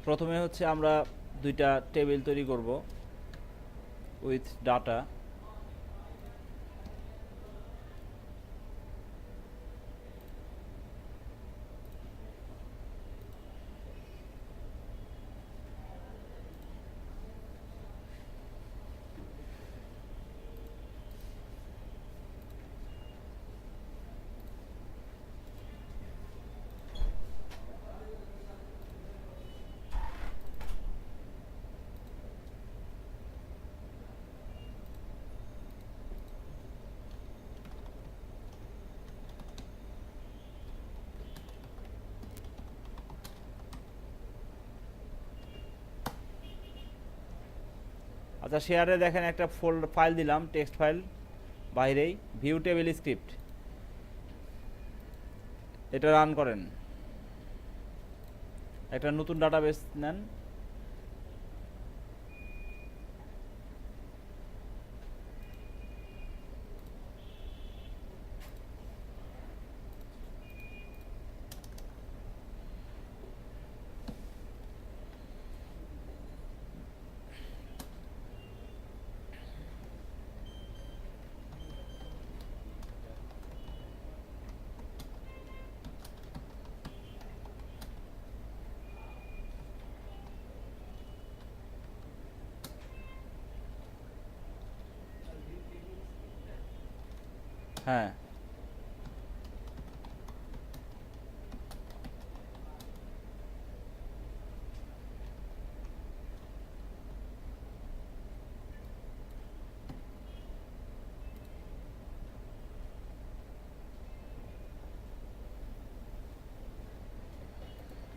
প্রথমে হচ্ছে আমরা দুইটা টেবিল তৈরি করব উইথ ডাটা। আচ্ছা, শেয়ারে দেখেন একটা ফাইল দিলাম, টেক্সট ফাইল, বাইরেই ভিউ টেবিল স্ক্রিপ্ট। এটা রান করেন, একটা নতুন ডাটাবেস নেন। হ্যাঁ,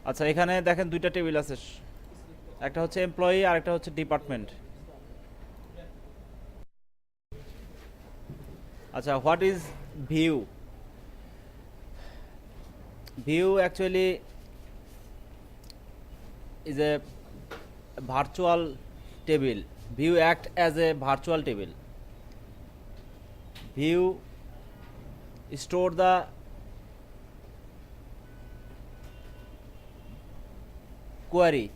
আচ্ছা এখানে দেখেন দুইটা টেবিল আছে, একটা হচ্ছে এমপ্লয়ি আর একটা হচ্ছে ডিপার্টমেন্ট। আচ্ছা, what is view? View actually is a virtual table. View act as a virtual table. View store the query.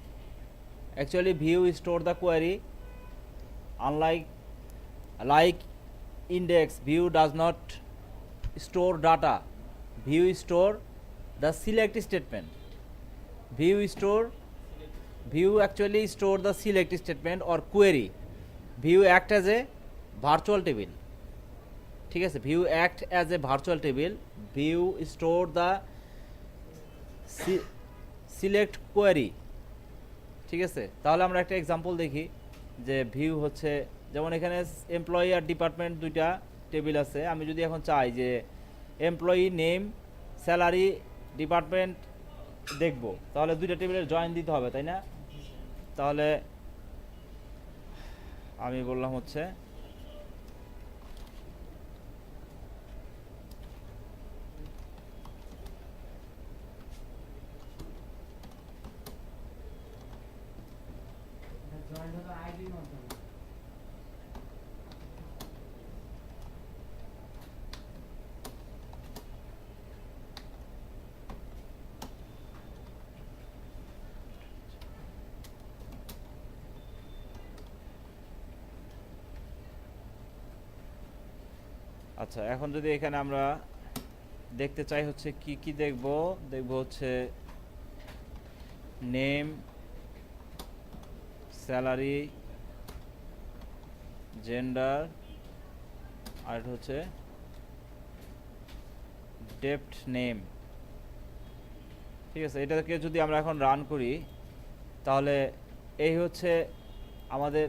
Actually view store the query. Unlike like index, view does not store data. View store the select statement. View actually store the select statement or query. View act as a virtual table. ঠিক আছে, view act as a virtual table. View store the select query. ঠিক আছে, তাহলে আমরা একটা example দেখি যে view হচ্ছে, যেমন এখানে এমপ্লয়ি আর ডিপার্টমেন্ট দুইটা টেবিল আছে। আমি যদি এখন চাই যে এমপ্লয়ি নেম, স্যালারি, ডিপার্টমেন্ট দেখব, তাহলে দুইটা টেবিলের জয়েন দিতে হবে, তাই না? তাহলে আমি বললাম হচ্ছে আচ্ছা, এখন যদি এখানে আমরা দেখতে চাই হচ্ছে কি কি দেখব হচ্ছে নেম, স্যালারি, জেন্ডার, আর হচ্ছে ডেপ্ট নেম। ঠিক আছে, এটাকে যদি আমরা এখন রান করি তাহলে এই হচ্ছে আমাদের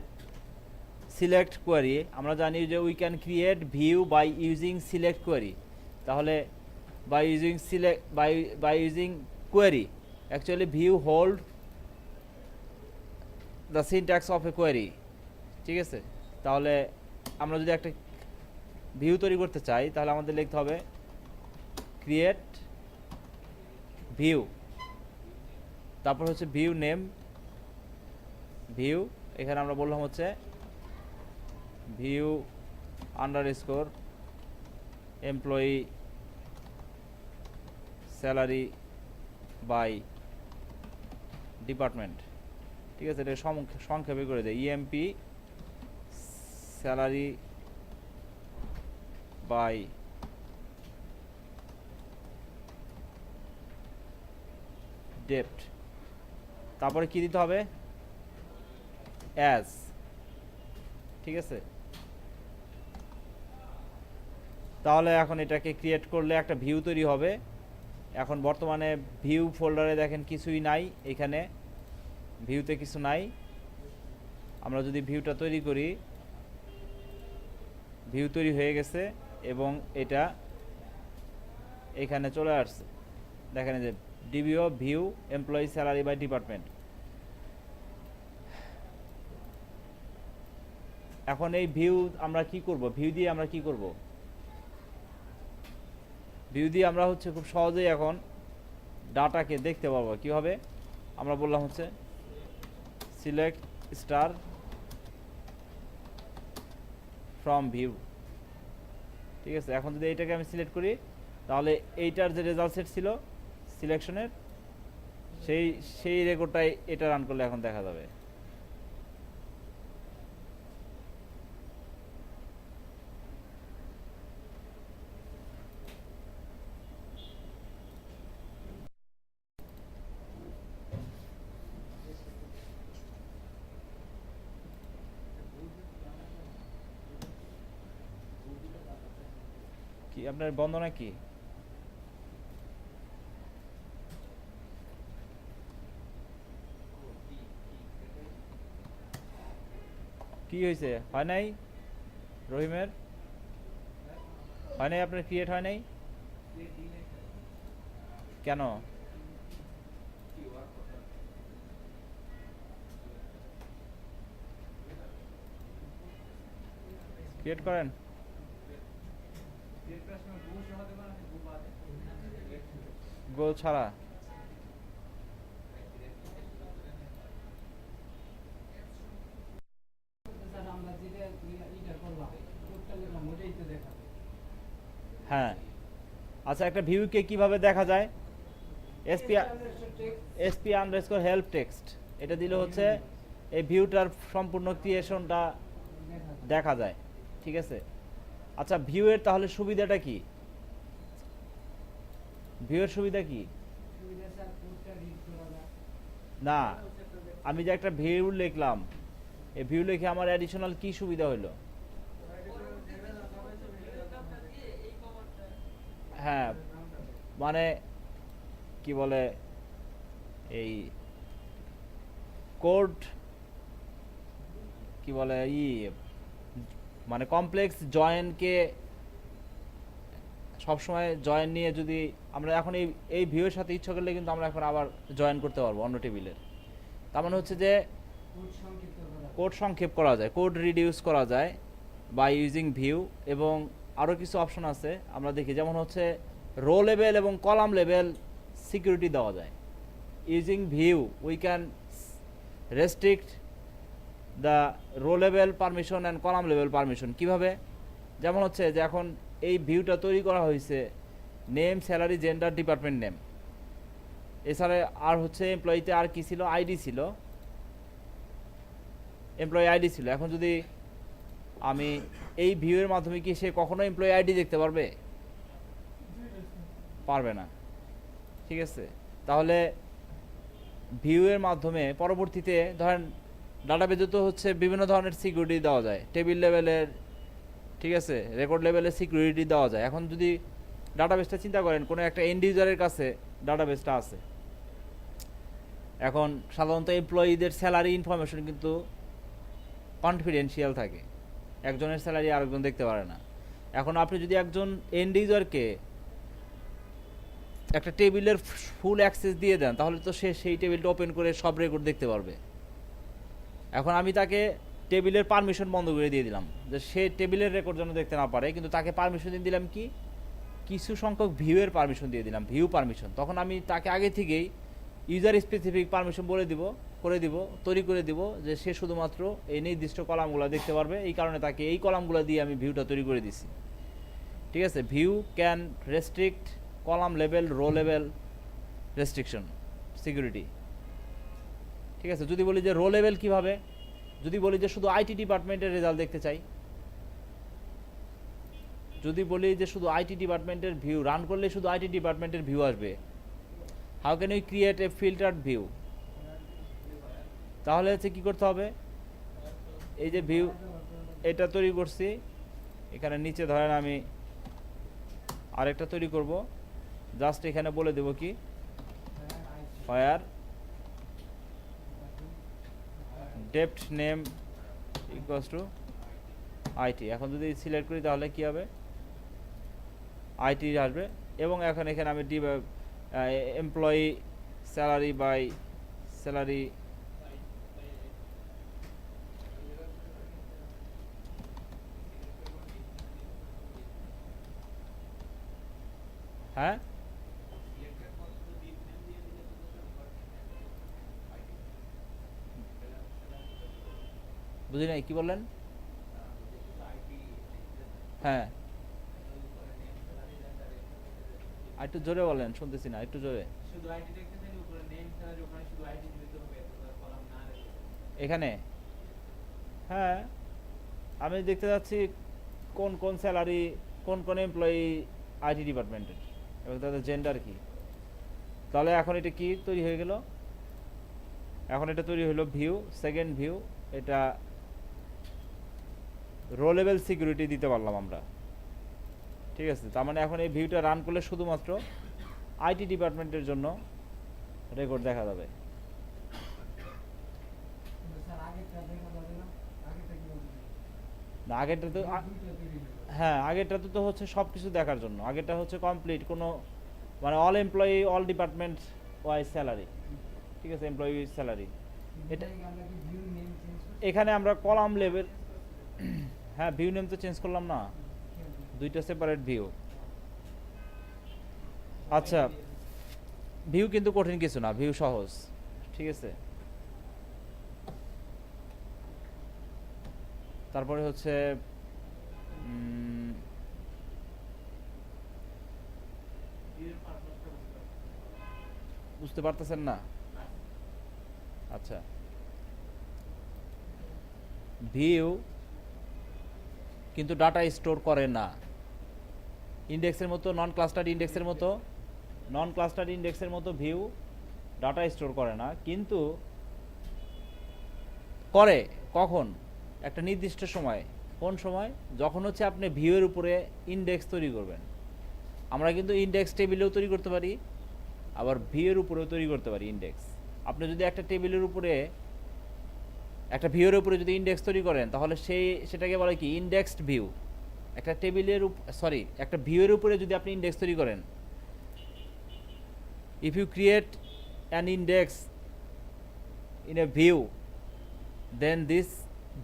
সিলেক্ট কোয়ারি। আমরা জানি যে we can create view by using select query. তাহলে by using by using query, actually view hold the syntax of a query. ঠিক আছে, তাহলে আমরা যদি একটা ভিউ তৈরি করতে চাই তাহলে আমাদের লিখতে হবে ক্রিয়েট ভিউ, তারপর হচ্ছে ভিউ নেম, ভিউ, এখানে আমরা বললাম হচ্ছে view underscore employee salary by department. ঠিক আছে, এটা সংক্ষেপে করে দেয় ইএমপি স্যালারি বাই ডেপ্ট, তারপরে কি দিতে হবে অ্যাজ, ঠিক আছে। তাহলে এখন এটাকে ক্রিয়েট করলে একটা ভিউ তৈরি হবে। এখন বর্তমানে ভিউ ফোল্ডারে দেখেন কিছুই নাই, এখানে ভিউতে কিছু নাই। আমরা যদি ভিউটা তৈরি করি, ভিউ তৈরি হয়ে গেছে এবং এটা এখানে চলে আসছে, দেখেন যে DBO view employee salary by department. এখন এই ভিউ আমরা কি করব, ভিউ দিয়ে আমরা কি করব, ভিউ দিয়ে আমরা হচ্ছে খুব সহজেই এখন ডাটাকে দেখতে পাবো কীভাবে। আমরা বললাম হচ্ছে সিলেক্ট স্টার ফ্রম ভিউ, ঠিক আছে। এখন যদি এইটাকে আমি সিলেক্ট করি, তাহলে এইটার যে রেজাল্ট সেট ছিল সিলেকশনের, সেই রেকর্ডটাই এটা রান করলে এখন দেখা যাবে। কি আপনার বন্ধ নাকি? কি হয়েছে, হয় নাই রহিমের? হয় নাই আপনার, ক্রিয়েট হয় নাই কেন? ক্রিয়েট করেন। গো ছাড়া হ্যাঁ। আচ্ছা, একটা ভিউকে কিভাবে দেখা যায়? এসপি আন্ডারস্কোর হেল্প টেক্সট, এটা দিলে হচ্ছে এই ভিউটার সম্পূর্ণ ক্রিয়েশনটা দেখা যায়, ঠিক আছে। আচ্ছা, ভিউয়ের তাহলে সুবিধাটা কি? ভিউয়ের সুবিধা কি? না, আমি যে একটা ভিউ লিখলাম, এই ভিউ লিখে আমার অ্যাডিশনাল কি সুবিধা হলো? হ্যাঁ, মানে কি বলে, এই কোড কি বলে, মানে কমপ্লেক্স জয়েনকে সবসময় জয়েন নিয়ে যদি আমরা এখন এই ভিউয়ের সাথে ইচ্ছা করলে কিন্তু আমরা এখন আবার জয়েন করতে পারবো অন্য টেবিলের। তার মানে হচ্ছে যে কোড সংক্ষেপ করা যায়, কোড রিডিউস করা যায় বাই ইউজিং ভিউ। এবং আরও কিছু অপশন আছে আমরা দেখি, যেমন হচ্ছে রো লেভেল এবং কলাম লেভেল সিকিউরিটি দেওয়া যায়। Using view we can restrict the row level permission and column level permission. কীভাবে? যেমন হচ্ছে যে এখন এই ভিউটা তৈরি করা হয়েছে name, salary, gender, department name, এছাড়া আর হচ্ছে এমপ্লয়িতে আর কি ছিল, আইডি ছিল, এমপ্লয়ি আইডি ছিল। এখন যদি আমি এই ভিউয়ের মাধ্যমে কি সে কখনো এমপ্লয়ি আইডি দেখতে পারবে? পারবে না, ঠিক আছে। তাহলে ভিউয়ের মাধ্যমে পরবর্তীতে ধরেন ডাটাবেজে তো হচ্ছে বিভিন্ন ধরনের সিকিউরিটি দেওয়া যায়, টেবিল লেভেলের, ঠিক আছে, রেকর্ড লেভেলের সিকিউরিটি দেওয়া যায়। এখন যদি ডাটাবেসটা চিন্তা করেন, কোনো একটা এন্ড ইউজারের কাছে ডাটাবেসটা আছে, এখন সাধারণত এমপ্লয়ীদের স্যালারি ইনফরমেশন কিন্তু কনফিডেন্সিয়াল থাকে, একজনের স্যালারি আরেকজন দেখতে পারে না। এখন আপনি যদি একজন এন্ড ইউজারকে একটা টেবিলের ফুল অ্যাক্সেস দিয়ে দেন, তাহলে তো সে সেই টেবিলটা ওপেন করে সব রেকর্ড দেখতে পারবে। এখন আমি তাকে টেবিলের পারমিশন বন্ধ করে দিয়ে দিলাম, যে সে টেবিলের রেকর্ড যেন দেখতে না পারে, কিন্তু তাকে পারমিশন দিয়ে দিলাম কি, কিছু সংখ্যক ভিউয়ের পারমিশন দিয়ে দিলাম, ভিউ পারমিশন। তখন আমি তাকে আগে থেকেই ইউজার স্পেসিফিক পারমিশন তৈরি করে দিব, যে সে শুধুমাত্র এই নির্দিষ্ট কলামগুলো দেখতে পারবে। এই কারণে তাকে এই কলামগুলো দিয়ে আমি ভিউটা তৈরি করে দিছি, ঠিক আছে। View can restrict column level, row level restriction security, ঠিক আছে। যদি বলি যে রো লেভেল কিভাবে, যদি বলি যে শুধু আইটি ডিপার্টমেন্টের রেজাল্ট দেখতে চাই, যদি বলি যে শুধু আইটি ডিপার্টমেন্টের ভিউ রান করলে শুধু আইটি ডিপার্টমেন্টের ভিউ আসবে, how can you create a filtered view? তাহলে হচ্ছে কি করতে হবে, এই যে ভিউ এটা তৈরি করছি, এখানে নিচে ধরেন আমি আরেকটা তৈরি করব, জাস্ট এখানে বলে দেব কি fire depth name equals to IT. এখন যদি সিলেক্ট করি তাহলে কি হবে, আইটি আসবে। এবং এখন এখানে আমি এমপ্লয়ি স্যালারি বাই স্যালারি হ্যাঁ বুঝি নাই কি বললেন? হ্যাঁ আর একটু জোরে বলেন, শুনতেছি না, একটু জোরে। শুধু আইটি দেখতে চাইলে উপরে নেম স্যালারি ওখানে শুধু আইটি দিতে হবে, এতগুলো কলাম না রেখে। এখানে হ্যাঁ আমি দেখতে যাচ্ছি কোন কোন স্যালারি, কোন কোন এমপ্লয়ি আইটি ডিপার্টমেন্টের এবং তাদের জেন্ডার কি। তাহলে এখন এটা কি তৈরি হয়ে গেল, এখন এটা তৈরি হলো ভিউ, সেকেন্ড ভিউ। এটা রো লেভেল সিকিউরিটি দিতে পারলাম আমরা, ঠিক আছে। তার মানে এখন এই ভিউটা রান করলে শুধুমাত্র আইটি ডিপার্টমেন্টের জন্য রেকর্ড দেখা যাবে। স্যার আগেরটা দেখা যাবে না, আগেরটা কি বলতে? না আগেরটা তো হ্যাঁ আগেরটা তো হচ্ছে সব কিছু দেখার জন্য, আগেরটা হচ্ছে কমপ্লিট কোনো মানে all employee all department wise salary, ঠিক আছে, এমপ্লয়ি স্যালারি। এটা আমরা কি ভিউ নেম চেঞ্জ করতে? এখানে আমরা কলাম লেভেল হ্যাঁ ভিউ নেম তো চেঞ্জ করলাম না, দুইটা সেপারেট ভিউ। আচ্ছা ভিউ কিন্তু কঠিন কিছু না, ভিউ সহজ, ঠিক আছে। তারপরে হচ্ছে বুঝতে পারতেছেন না? আচ্ছা ভিউ কিন্তু ডাটা স্টোর করে না, ইন্ডেক্সের মতো নন ক্লাস্টার্ড ইন্ডেক্সের মতো, নন ক্লাস্টার্ড ইন্ডেক্সের মতো ভিউ ডাটা স্টোর করে না, কিন্তু করে কখন, একটা নির্দিষ্ট সময়। কোন সময়? যখন হচ্ছে আপনি ভিউয়ের উপরে ইন্ডেক্স তৈরি করবেন। আমরা কিন্তু ইন্ডেক্স টেবিলেও তৈরি করতে পারি, আবার ভিউয়ের উপরেও তৈরি করতে পারি ইন্ডেক্স। আপনি যদি একটা টেবিলের উপরে একটা ভিউয়ের উপরে যদি ইন্ডেক্স তৈরি করেন তাহলে সেটাকে বলে কি ইন্ডেক্সড ভিউ। একটা টেবিলের একটা ভিউয়ের উপরে যদি আপনি ইন্ডেক্স তৈরি করেন, if you create an index in a view then this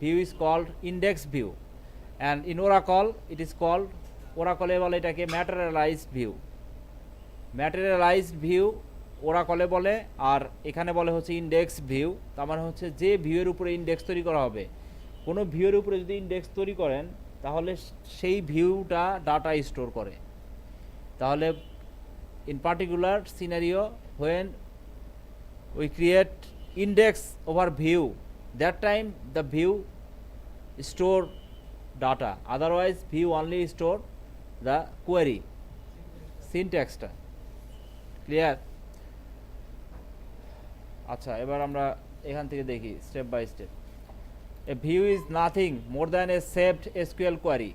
view is called index view, and in Oracle it is called, Oracle বলে এটাকে materialized view। materialized view Oracle বলে, আর এখানে বলে হচ্ছে ইন্ডেক্স ভিউ। তার মানে হচ্ছে যে ভিউয়ের উপরে ইন্ডেক্স তৈরি করা হবে, কোনো ভিউয়ের উপরে যদি ইন্ডেক্স তৈরি করেন তাহলে সেই ভিউটা ডাটা স্টোর করে। তাহলে in particular scenario when we create index over view, that time the view store data, otherwise view only store the query syntax টা। ক্লিয়ার? আচ্ছা এবার আমরা এখান থেকে দেখি step by step. a view is nothing more than a saved SQL query,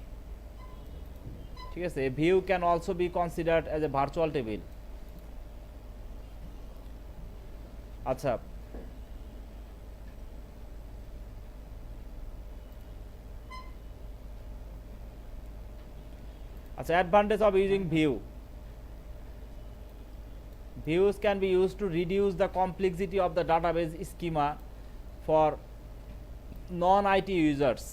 ঠিক আছে। a view can also be considered as a virtual table। আচ্ছা advantage of using view. Views can be used to reduce the complexity of the database schema for non-IT users,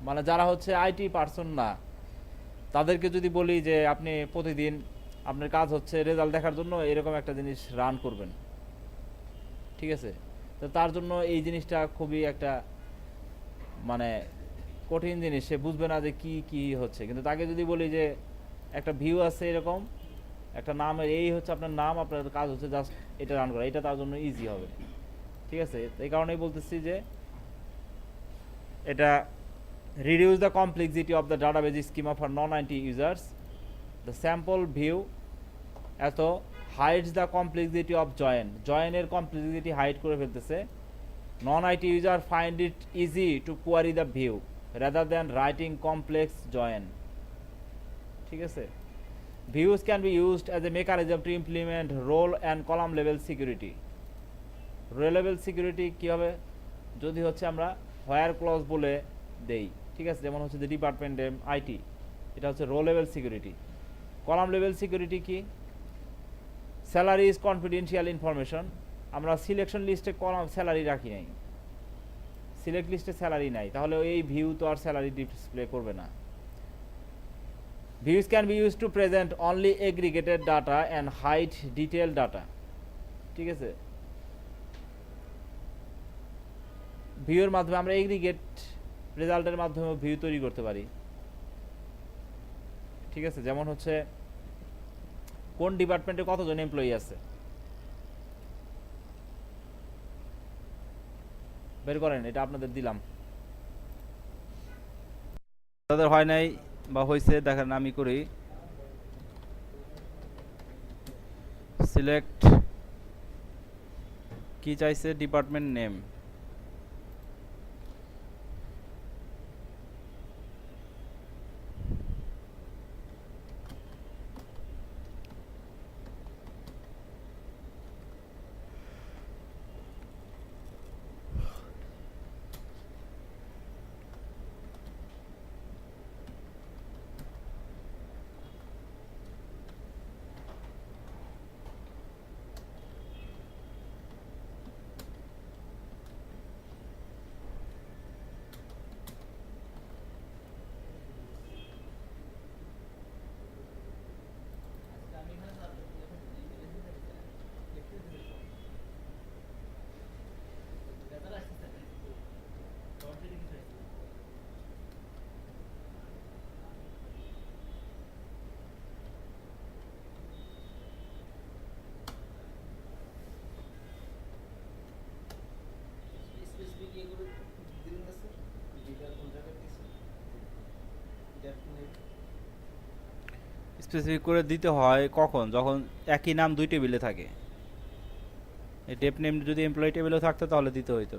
মানে যারা হচ্ছে IT person না তাদেরকে যদি বলি যে আপনি প্রতিদিন আপনার কাজ হচ্ছে রেজাল্ট দেখার জন্য এরকম একটা জিনিস রান করবেন, ঠিক আছে, তো তার জন্য এই জিনিসটা খুবই একটা মানে কঠিন জিনিস, সে বুঝবে না যে কি কি হচ্ছে। কিন্তু তাকে যদি বলি যে একটা ভিউ আছে এরকম একটা নামের, এই হচ্ছে আপনার নাম, আপনার কাজ হচ্ছে জাস্ট এটা রান করা, এটা তার জন্য ইজি হবে। ঠিক আছে, এই কারণেই বলতেছি যে এটা reduce the complexity of the database schema for non-IT users. The sample view এত hides the complexity of join এর complexity hide করে ফেলতেছে। non-IT user find it easy to query the view rather than writing complex join। ঠিক আছে, views can be used as a mechanism to implement role and column level security। Row level security কী হবে, যদি হচ্ছে আমরা হোয়ার clause বলে দেই, ঠিক আছে, যেমন হচ্ছে যে ডিপার্টমেন্ট নেম আইটি, এটা হচ্ছে row level security. Column level security কি, স্যালারি ইজ কনফিডেন্সিয়াল ইনফরমেশন। আমরা সিলেকশন লিস্টে কলাম স্যালারি রাখি নাই, সিলেক্ট লিস্টে স্যালারি নাই, তাহলে এই ভিউ তো আর স্যালারি ডিসপ্লে করবে না। Views can be use to present only aggregated data and hide detail data. ঠিক আছে, ভিউয়ের মাধ্যমে আমরা এগ্রিগেট রেজাল্টের মাধ্যমে ভিউ তৈরি করতে পারি। ঠিক আছে, যেমন হচ্ছে কোন ডিপার্টমেন্টে কতজন এমপ্লয়ি আছে বের করেন, এটা আপনাদের দিলাম। তাদের হয় নাই বা হয়েছে দেখেন, আমি করি সিলেক্ট, কি চাইছে ডিপার্টমেন্ট নেম, স্পেসিফিক করে দিতে হয় কখন, যখন একই নাম দুই টেবিলে থাকে। এই ডেপ নেম যদি এমপ্লয়ি টেবিলে থাকতো তাহলে দিতে হইতো।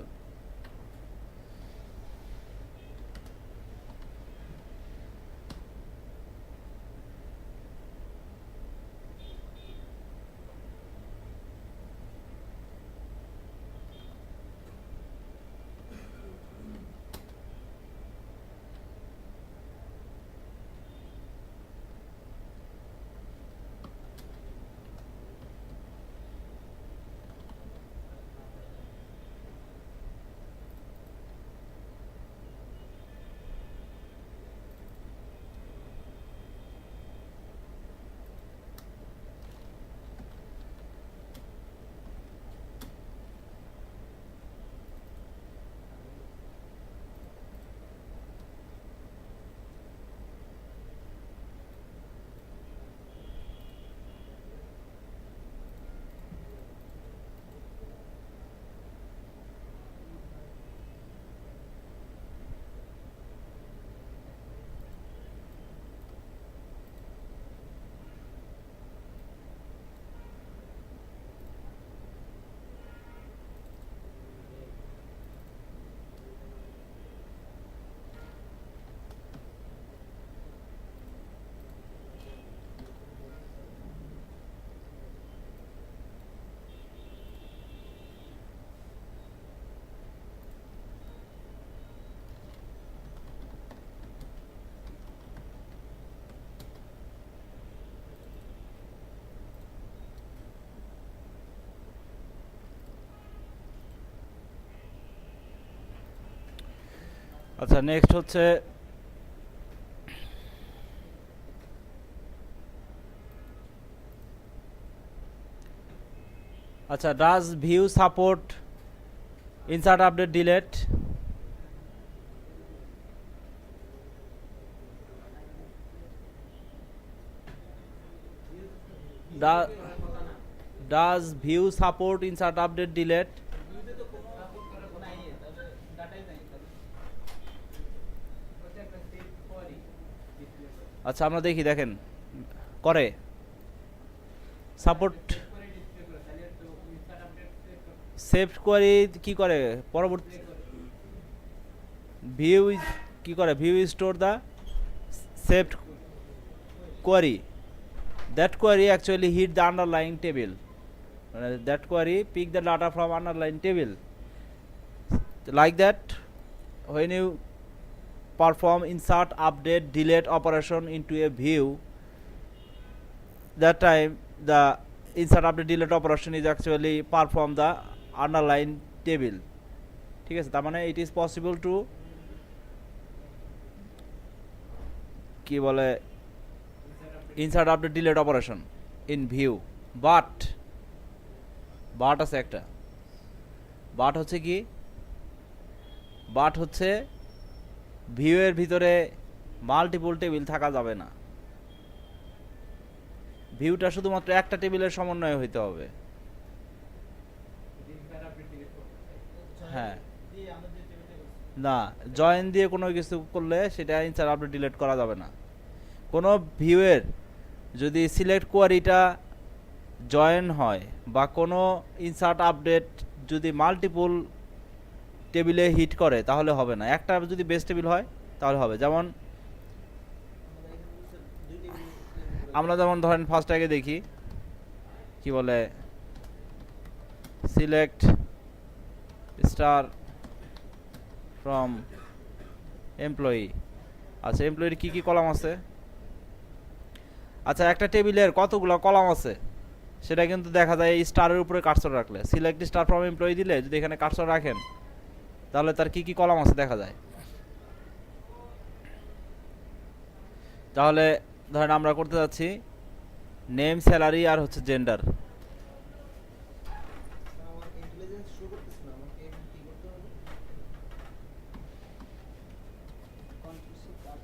আচ্ছা, নেক্সট হচ্ছে আচ্ছা, does view support insert update delete? Does view support insert update delete? আচ্ছা আমরা দেখি, দেখেন করে সাপোর্ট করে ডিসপ্লে করে তাহলে তো ইনস্টার আপডেট সেট করে সেভ কোয়ারি কি করে পরবর্তী ভিউ কি করে, view store the saved query. That query actually hit the underlying table. That query pick the data from underlying table. Like that, when you perform insert, update, delete operation into a view, that time the insert, update, delete operation is actually perform the underlying table. ঠিক আছে, তার মানে it is possible to কি বলে insert, update, delete operation in view, but আছে একটা but হচ্ছে কি, বাট হচ্ছে ভিউ এর ভিতরে মাল্টিপল টেবিল থাকা যাবে না, ভিউটা শুধুমাত্র একটা টেবিলের সমন্বয়ে হইতে হবে। ইনস্টার আপডেট ডিলিট করতে চাই হ্যাঁ, দিয়ে আমরা যে টেবিলটা করছি না জয়েন দিয়ে কোনো কিছু করলে সেটা ইনসার্ট আপডেট ডিলিট করা যাবে না। কোনো ভিউয়ের যদি সিলেক্ট কোয়ারিটা জয়েন হয় বা কোনো ইনসার্ট আপডেট যদি মাল্টিপল টেবিলে হিট করে তাহলে হবে না, একটা যদি বেস টেবিল হয় তাহলে হবে। যেমন আমরা এখানে বলছে দুই টেবিল আমরা যেমন ধরেন ফার্স্ট আগে দেখি কি বলে সিলেক্ট স্টার ফ্রম এমপ্লয়ি। আচ্ছা এমপ্লয়ির কি কি কলাম আছে, আচ্ছা একটা টেবিলের কতগুলো কলাম আছে সেটা কিন্তু দেখা যায় এই স্টারের উপরে কার্সর রাখলে, সিলেক্ট স্টার ফ্রম এমপ্লয়ি দিলে যদি এখানে কার্সর রাখেন তাহলে তার কি কি কলাম আছে দেখা যায়। তাহলে ধরেন আমরা করতে যাচ্ছি নেম, স্যালারি আর হচ্ছে জেন্ডার। আমার ইন্টেলিজেন্স শো করতেছে না, আমাকে এখন কি করতে হবে? কনফিউশন কার্ড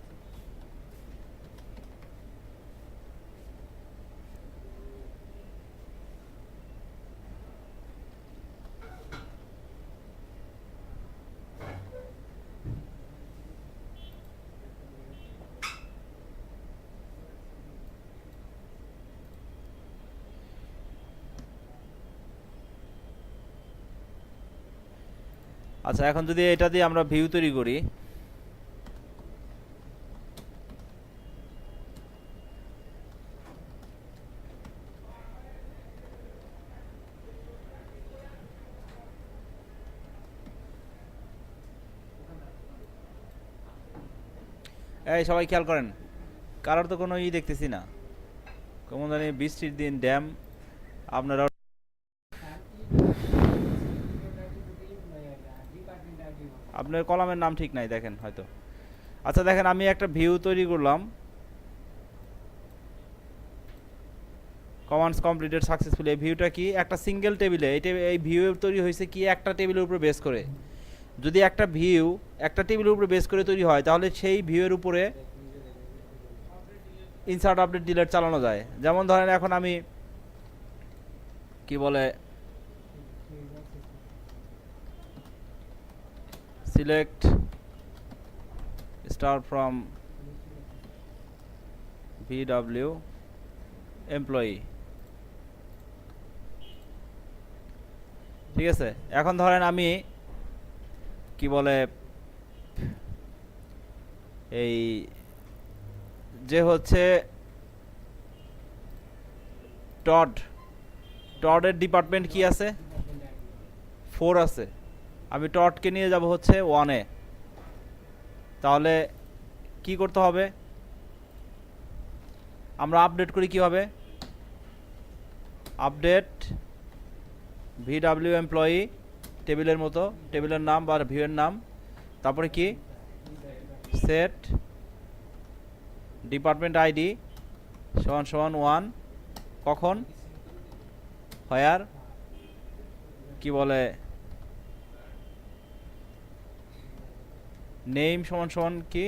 আচ্ছা এখন যদি এটা দিয়ে আমরা ভিউ তৈরি করি, এই সবাই খেয়াল করেন, কারোর তো কোনো দেখতেছি না, কেমন জানি বৃষ্টির দিন ড্যাম, আপনারা ডিপার্টমেন্ট আইডি আপনার কলামের নাম ঠিক নাই দেখেন হয়তো। আচ্ছা দেখেন আমি একটা ভিউ তৈরি করলাম, কমান্ডস কমপ্লিটেড সাকসেসফুলি। এই ভিউটা কি একটা সিঙ্গেল টেবিলে, এই ভিউ তৈরি হয়েছে কি একটা টেবিলের উপরে বেস করে। যদি একটা ভিউ একটা টেবিলের উপরে বেস করে তৈরি হয় তাহলে সেই ভিউয়ের উপরে ইনসার্ট, আপডেট, ডিলিট চালানো যায়। যেমন ধরেন এখন আমি কি বলে select star from VW employee, ঠিক আছে। এখন ধরেন আমি কি বলে এই যে হচ্ছে টডের ডিপার্টমেন্ট কি আছে, 4 আছে, আমি টডকে নিয়ে যাব হচ্ছে 1-এ। তাহলে কি করতে হবে, আমরা আপডেট করি কিভাবে, আপডেট VW এমপ্লয়ি টেবিলের মতো, টেবিলের নাম বা ভিউয়ের নাম, তারপরে কি সেট ডিপার্টমেন্ট আইডি সমান সমান 1, কখন হোয়ার কি বলে নেম সমান সমান কি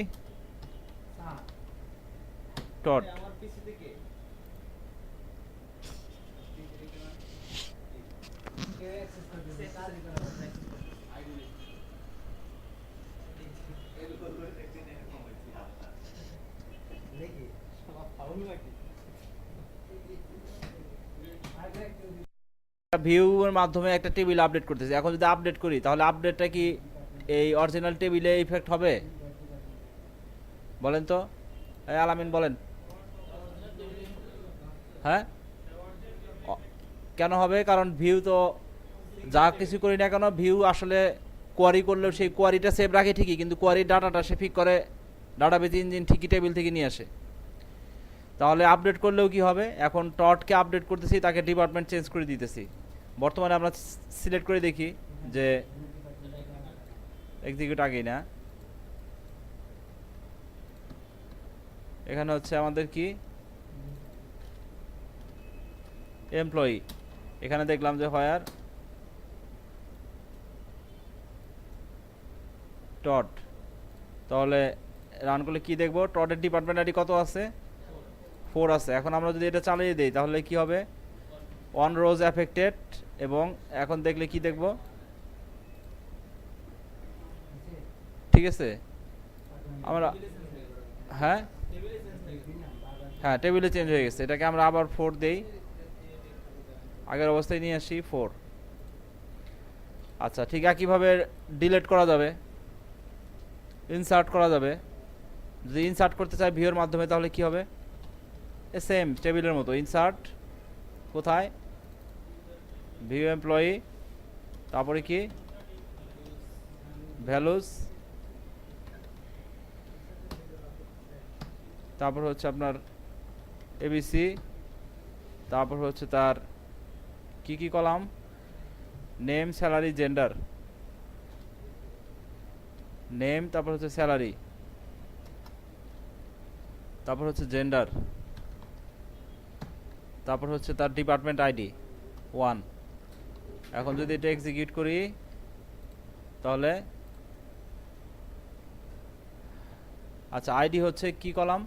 টড, আমার পিসি থেকে কে অ্যাক্সেস করবে দেখি ভিউ এর মাধ্যমে একটা টেবিল আপডেট করতেছি। এখন যদি আপডেট করি তাহলে আপডেটটা কি এই অরিজিনাল টেবিলে ইফেক্ট হবে? বলেন তো, এই আলামিন বলেন। হ্যাঁ, কেন হবে? কারণ ভিউ তো যা কিছু করি না কেন, ভিউ আসলে কোয়ারি করলেও সেই কোয়ারিটা সেভ রাখে ঠিকই, কিন্তু কোয়ারির ডাটাটা সে ফিক করে ডাটাবেজ ইঞ্জিন ঠিকই টেবিল থেকে নিয়ে আসে। তাহলে আপডেট করলেও কি হবে? এখন টটকে আপডেট করতেছি, তাকে ডিপার্টমেন্ট চেঞ্জ করে দিতেছি। বর্তমানে আমরা সিলেক্ট করে দেখি যে এক্সিকিউট আগেই না, এখানে হচ্ছে আমাদের কি এমপ্লয়ি, এখানে দেখলাম যে হোয়ার টট। তাহলে রান করলে কি দেখবো? টটের ডিপার্টমেন্ট আইডি কত আছে? 4 আছে। এখন আমরা যদি এটা চালিয়ে দিই তাহলে কি হবে? 1 রোজ অ্যাফেক্টেড। এবং এখন দেখলে কি দেখবো? ঠিক আছে, আমরা হ্যাঁ হ্যাঁ টেবিলে চেঞ্জ হয়ে গেছে। এটাকে আমরা আবার 4 দেই, আগের অবস্থায় নিয়ে আসি 4। আচ্ছা, ঠিক একইভাবে ডিলিট করা যাবে, ইনসার্ট করা যাবে। যদি ইনসার্ট করতে চাই ভিউর মাধ্যমে তাহলে কি হবে? সেম টেবিলের মতো ইনসার্ট, কোথায়? ভিউ এমপ্লয়ি, তারপরে কি ভ্যালুস, তারপর হচ্ছে আপনার এবিসি, তারপর হচ্ছে তার কি কি column? Name, salary, gender. Name, তারপর হচ্ছে স্যালারি, তারপর হচ্ছে জেন্ডার, তারপর হচ্ছে তার ডিপার্টমেন্ট আইডি 1। এখন যদি এটা এক্সিকিউট করি তাহলে আচ্ছা, আইডি হচ্ছে কি কলাম?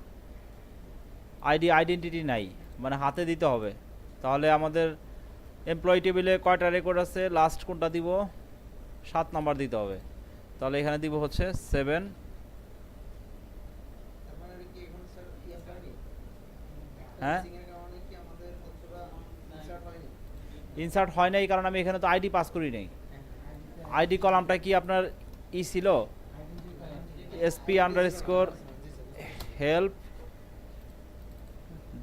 আইডি আইডেন্টিটি নাই, মানে হাতে দিতে হবে। তাহলে আমাদের এমপ্লয়ি টেবিলে কয়টা রেকর্ড আছে? লাস্ট কোনটা দিব? 7 নাম্বার দিতে হবে। তাহলে এখানে দিব হচ্ছে 7। তার মানে কি এখন স্যার ইয়া হয়নি? হ্যাঁ, সিং এর কারণে কি আমাদের অতটা ইনসার্ট হয়নি? ইনসার্ট হয় নাই কারণ আমি এখানে তো আইডি পাস করি নাই। আইডি কলামটা কি আপনার ই ছিল? এসপি আন্ডারস্কোর হেল্প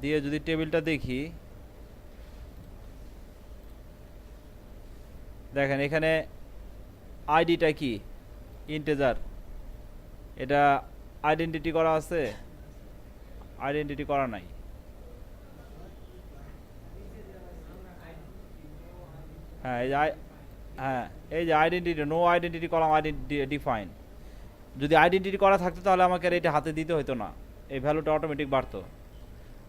দিয়ে যদি টেবিলটা দেখি, দেখেন এখানে আইডিটা কি ইন্টেজার, এটা আইডেন্টিটি করা আছে? আইডেন্টিটি করা নাই। হ্যাঁ এই যে হ্যাঁ এই যে identity, no identity column identity define. যদি আইডেন্টিটি করা থাকতো তাহলে আমাকে আর এটা হাতে দিতে হতো না, এই ভ্যালুটা অটোমেটিক বাড়তো।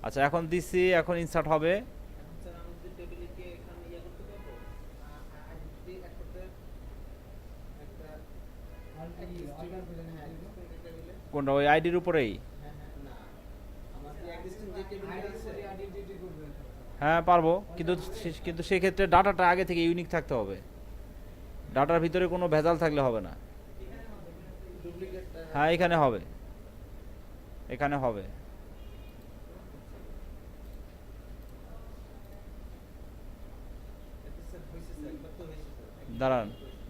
আচ্ছা, এখন দিছি, এখন ইনসার্ট হবে। এখন স্যার আমি যদি টেবিলে কি এখানে ইয়া করতে পারবো? আইডেন্টি অ্যাড করতে একটা টেবিলে। কোনটা? ওই আইডির উপরেই? হ্যাঁ হ্যাঁ, না আমার যে এক্সিস্টিং যে টেবিলটা আছে আইডেন্টিটি করবে। হ্যাঁ পারবো, কিন্তু কিন্তু সেক্ষেত্রে ডাটাটা আগে থেকে ইউনিক থাকতে হবে, ডাটার ভিতরে কোনো ভেজাল থাকলে হবে না। ডুপ্লিকেটটা হ্যাঁ এখানে হবে, এখানে হবে। স্যার হইছে স্যার, কত হইছে স্যার? দাঁড়ান,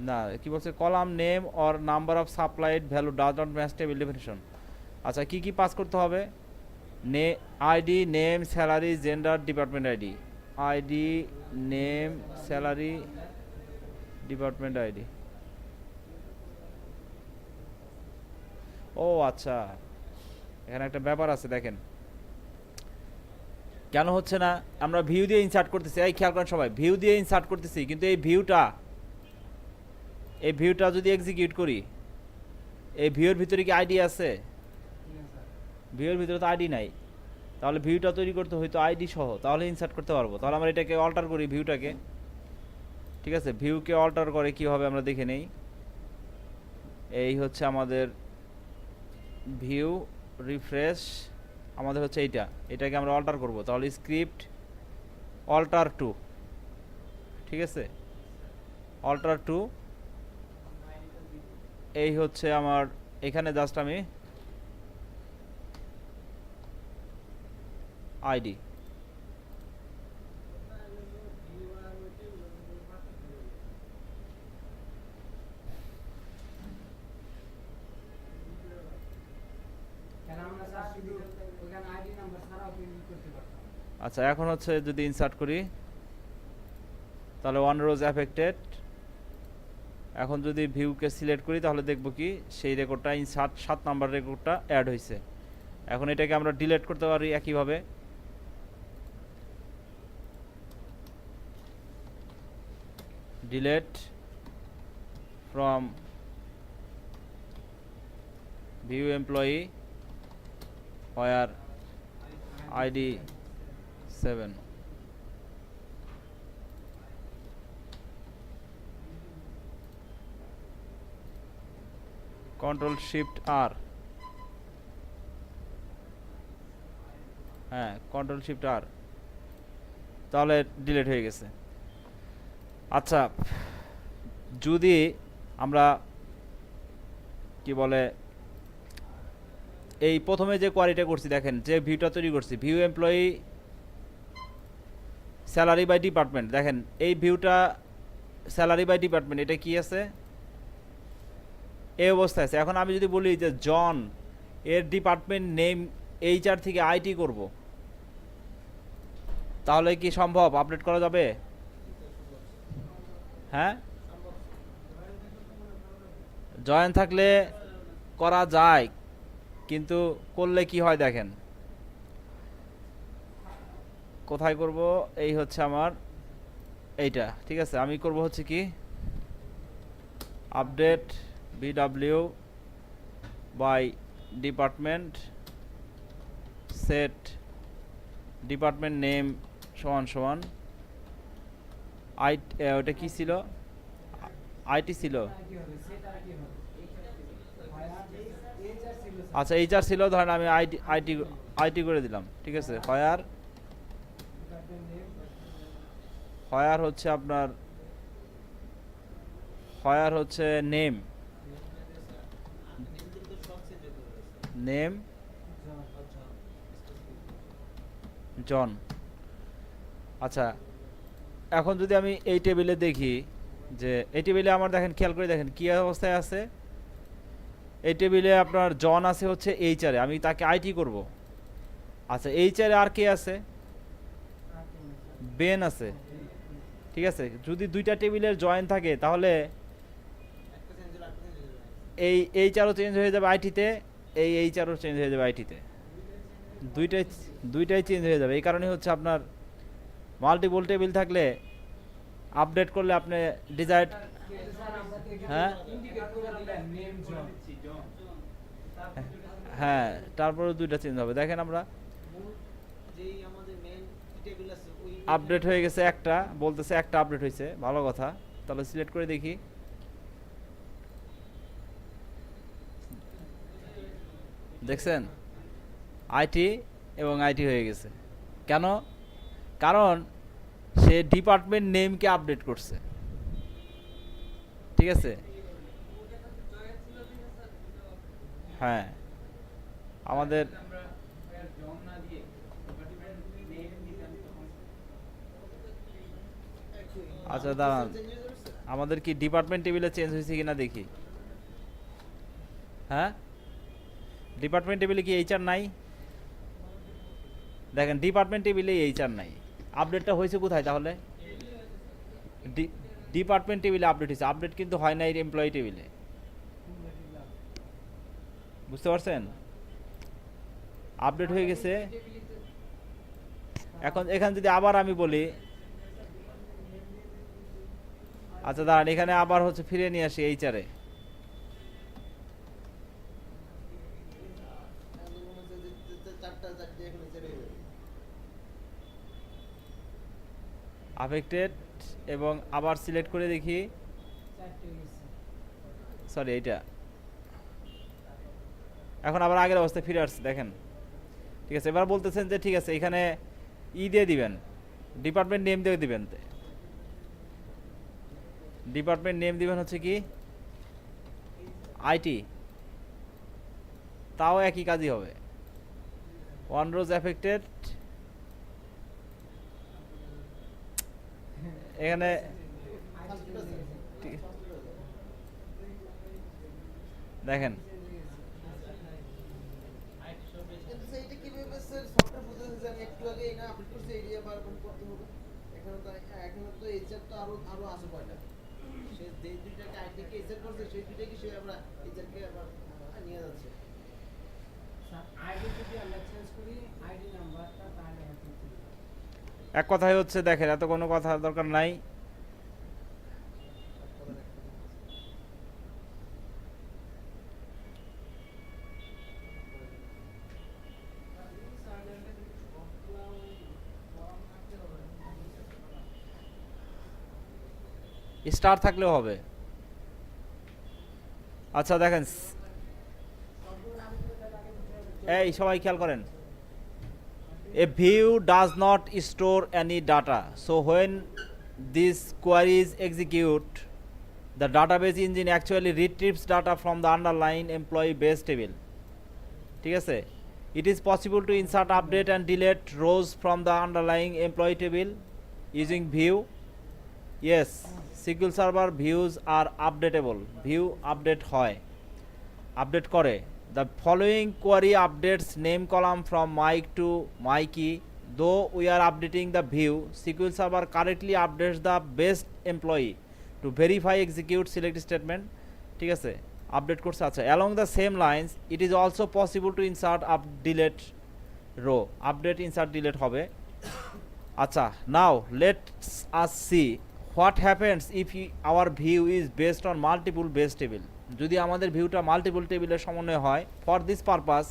না কি বলছে? Column name or number of supplied value does not match table definition. আচ্ছা, কি কি পাস করতে হবে? ID, name, salary, gender, department ID. ID, name, salary, department ID. ও আচ্ছা, এখানে একটা ব্যাপার আছে, দেখেন কেন হচ্ছে না? আমরা ভিউ দিয়ে ইনসার্ট করতেছি, এই খেয়াল করেন সবাই, ভিউ দিয়ে ইনসার্ট করতেছি, কিন্তু এই ভিউটা যদি এক্সিকিউট করি, এই ভিউর ভিতরে কি আইডি আছে? ভিউর ভিতরে তো আইডি নাই। তাহলে ভিউটা তৈরি করতে হয়তো আইডি সহ, তাহলে ইনসার্ট করতে পারবো। তাহলে আমরা এটাকে অল্টার করি, ভিউটাকে। ঠিক আছে, ভিউকে অল্টার করে কিভাবে আমরা দেখে নেই। এই হচ্ছে আমাদের ভিউ রিফ্রেশ, আমাদের হচ্ছে এটাকে আমরা অল্টার করব। তাহলে স্ক্রিপ্ট অল্টার টু, ঠিক আছে, অল্টার টু। এই হচ্ছে আমার, এখানে জাস্ট আমি আইডি। কেন আমরা স্যার শুধু ওখানে আইডি নাম্বার ছাড়াও প্রিন্ট করতে পারতাম। আচ্ছা এখন হচ্ছে যদি ইনসার্ট করি তাহলে ওয়ান রোজ অ্যাফেক্টেড। এখন যদি ভিউকে সিলেক্ট করি তাহলে দেখব কি সেই রেকর্ডটা ইনসার্ট 7 নাম্বার রেকর্ডটা অ্যাড হয়েছে। এখন এটাকে আমরা ডিলিট করতে পারি একইভাবে। Delete from view employee where id 7। Control shift R, হ্যাঁ কন্ট্রোল শিফট আর, তাহলে ডিলিট হয়ে গেছে। আচ্ছা যদি আমরা কি বলে এই প্রথমে যে কোয়ারিটা করছি দেখেন যে ভিউটা তৈরি করছি view employee salary by department, দেখেন এই ভিউটা স্যালারি বাই ডিপার্টমেন্ট এটা কি আছে এই অবস্থায় আছে। এখন আমি যদি বলি যে জন এর ডিপার্টমেন্ট নেম এইচআর থেকে আইটি করব তাহলে কি সম্ভব আপডেট করা যাবে? হ্যাঁ জয়েন থাকলে করা যায় কিন্তু করলে কি হয় দেখেন কোথায় করব, এই হচ্ছে আমার এইটা ঠিক আছে। আমি করব হচ্ছে কি update BW by department set department name সমান সমান ওটা কি ছিল আইটি ছিল, আচ্ছা এইচআর ছিল ধরেন আমি আইটি করে দিলাম ঠিক আছে। হয়ার হচ্ছে আপনার হয়ার হচ্ছে নেম জন। আচ্ছা এখন যদি আমি এই টেবিলে দেখি যে এই টেবিলে আমার দেখেন খেয়াল করে দেখেন কি অবস্থায় আছে। এই টেবিলে আপনার জন আছে হচ্ছে এইচআরে, আমি তাকে আইটি করব। আচ্ছা এইচআরে আর কে আছে? বেন আছে ঠিক আছে। যদি দুইটা টেবিলের জয়েন থাকে তাহলে এই এইচআরও চেঞ্জ হয়ে যাবে আইটিতে, এই এইচআরও চেঞ্জ হয়ে যাবে আইটিতে, দুইটাই চেঞ্জ হয়ে যাবে। এই কারণে হচ্ছে আপনার মাল্টিপল টেবিল থাকলে আপডেট করলে আপনি ডিজায়ার্ড হ্যাঁ হ্যাঁ তারপরে দুইটা চেঞ্জ হবে। দেখেন আমরা আপডেট হয়ে গেছে একটা, বলতেছে একটা আপডেট হয়েছে, ভালো কথা। তাহলে সিলেক্ট করে দেখি দেখছেন আইটি এবং আইটি হয়ে গেছে। কেন? কারণ সে ডিপার্টমেন্ট নেমকে আপডেট করছে ঠিক আছে। হ্যাঁ আমাদের আচ্ছা দাঁড়ান আমাদের কি ডিপার্টমেন্ট টেবিলে চেঞ্জ হয়েছে কিনা দেখি। হ্যাঁ ডিপার্টমেন্ট টেবিলে কি এইচআর নাই? দেখেন ডিপার্টমেন্ট টেবিলে এইচআর নাই, আপডেটটা হয়েছে কোথায় তাহলে? ডিপার্টমেন্ট টেবিলে আপডেট হয়েছে, আপডেট কিন্তু হয় নাই এমপ্লয়ি টেবিলে। বুঝতে পারছেন? আপডেট হয়ে গেছে। এখন এখানে যদি আবার আমি বলি আচ্ছা দাঁড়ান এখানে আবার হচ্ছে ফিরে নিয়ে আসি এইচআরে। আফেক্টেড এবং আবার সিলেক্ট করে দেখি, সরি এইটা এখন আবার আগের অবস্থায় ফিরে আসছে দেখেন ঠিক আছে। এবার বলতেছেন যে ঠিক আছে এখানে দিয়ে দিবেন ডিপার্টমেন্ট নেম দিয়ে দিবেন। ডিপার্টমেন্ট নেম দিবেন হচ্ছে কি আইটি, তাও একই কাজই হবে। ওয়ান রোজ অ্যাফেক্টেড এখানে দেখেন আইটি সব বেশি কিন্তু স্যার এটা কিভাবে স্যার সফটওয়্যার বুঝতেছে যে আমি একটু আগে এটা আপডেট করছি এরিয়া বারবার করতে হবে এখানে তো এইচআর তো আরো আছে কয়টা সে যে দুইটাকে আইটি কে এইচআর করছে সেই দুইটাকে সে আমরা এইচআর কে আবার নিয়ে যাচ্ছে স্যার আইডি যদি আমরা চেঞ্জ করি আইডি নাম্বারটা তাহলে হচ্ছে এক কথাই হচ্ছে দেখেন এত কোনো কথা দরকার নাই স্টার থাকলেও হবে আচ্ছা দেখেন এই সবাই খেয়াল করেন A view does not store any data. So when these queries execute, the database engine actually retrieves data from the underlying employee base table. ঠিক আছে? It is possible to insert, update and delete rows from the underlying employee table using view. Yes, SQL Server views are updatable. View update হয় update করে the following query updates name column from Mike to Mikey. Though we are updating the view, SQL Server correctly updates the best employee to verify execute select statement. ঠিক আছে update করছে আচ্ছা along the same lines it is also possible to insert up delete row update insert delete হবে আচ্ছা now let's us see what happens if our view is based on multiple base table যদি আমাদের ভিউটা multiple টেবিলের সমন্বয় হয় for this purpose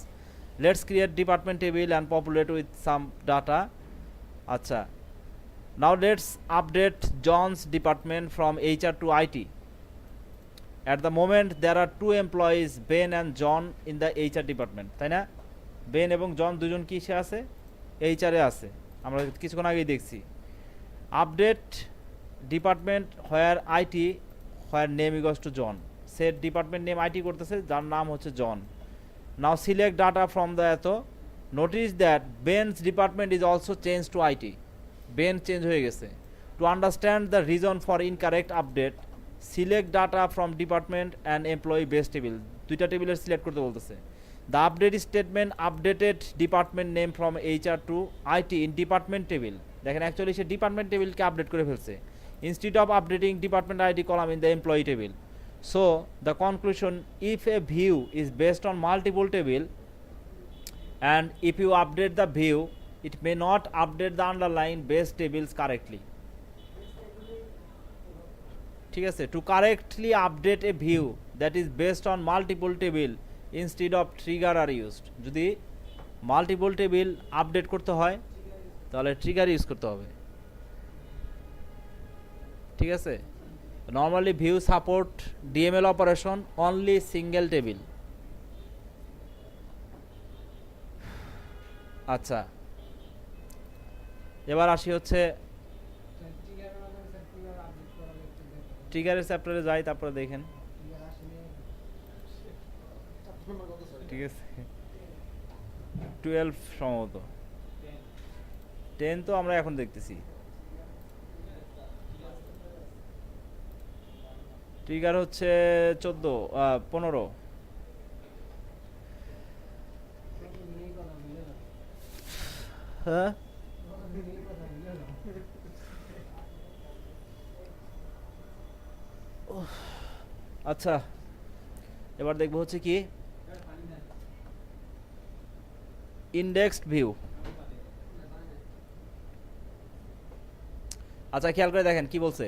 let's create department table and populate with some data আচ্ছা now let's update John's department from HR to IT at the moment there are two employees Ben and John in the HR department তাই না Ben এবং জন দুজন কিসে আছে এইচআরে আছে আমরা কিছুক্ষণ আগেই দেখছি update department where IT where name equals to John set department name IT করতেছে যার নাম হচ্ছে John now select data from the at notice that Ben's department is also change to IT Ben change হয়ে গেছে to understand the reason for incorrect update select data from department and employee base table দুইটা টেবিলের সিলেক্ট করতে বলতেছে the update statement updated department name from HR to IT in department table দেখেন actually সে department টেবিলকে update করে ফেলছে instead of updating department ID column in the employee table. So the conclusion, if a view is based on multiple table and if you update the view, it may not update the underlying base tables correctly. ঠিক আছে, to correctly update a view that is based on multiple table instead of trigger are used. যদি multiple table update করতে হয় তাহলে trigger use করতে হবে। ঠিক আছে, normally view support DML operation only single table. আচ্ছা, এবার আসি হচ্ছে ট্রিগারের চ্যাপ্টারে যাই, তারপরে দেখেন। ঠিক আছে, 12 সম্ভবত, 10 তো আমরা এখন দেখতেছি। ট্রিগার হচ্ছে 15। হ্যাঁ, আচ্ছা এবার দেখবো হচ্ছে কি ইন্ডেক্সড ভিউ। আচ্ছা খেয়াল করে দেখেন কি বলছে,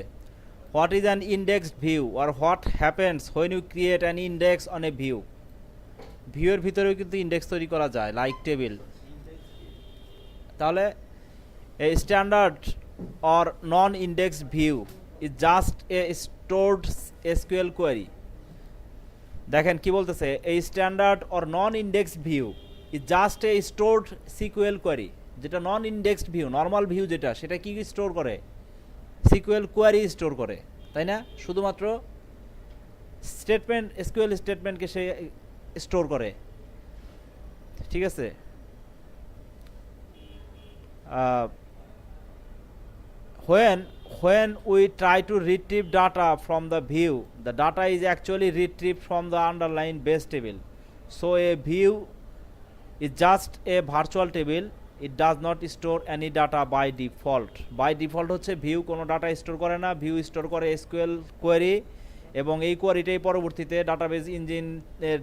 what is an indexed view or what happens when you create an index on a view. ভিউয়ের ভিতরেও কিন্তু ইন্ডেক্স তৈরি করা যায় লাইক টেবিল। তাহলে a standard or non-indexed view is just a stored SQL query. দেখেন কি বলতেছে, a standard or non-indexed view is just a stored SQL query. যেটা non-indexed view, নর্মাল ভিউ যেটা, সেটা কি স্টোর করে? সিকুয়েল কোয়ারি স্টোর করে, তাই না? শুধুমাত্র স্টেটমেন্ট, এসকিউএল স্টেটমেন্টকে সে স্টোর করে। ঠিক আছে, when we try to retrieve data from the view, the data is actually retrieved from the underlying base table. So a view is just a virtual table. It does not store any data by default. By default হচ্ছে view কোনো data store করে না, view store করে SQL query, এবং এই কোয়েরিটাই পরবর্তীতে database engine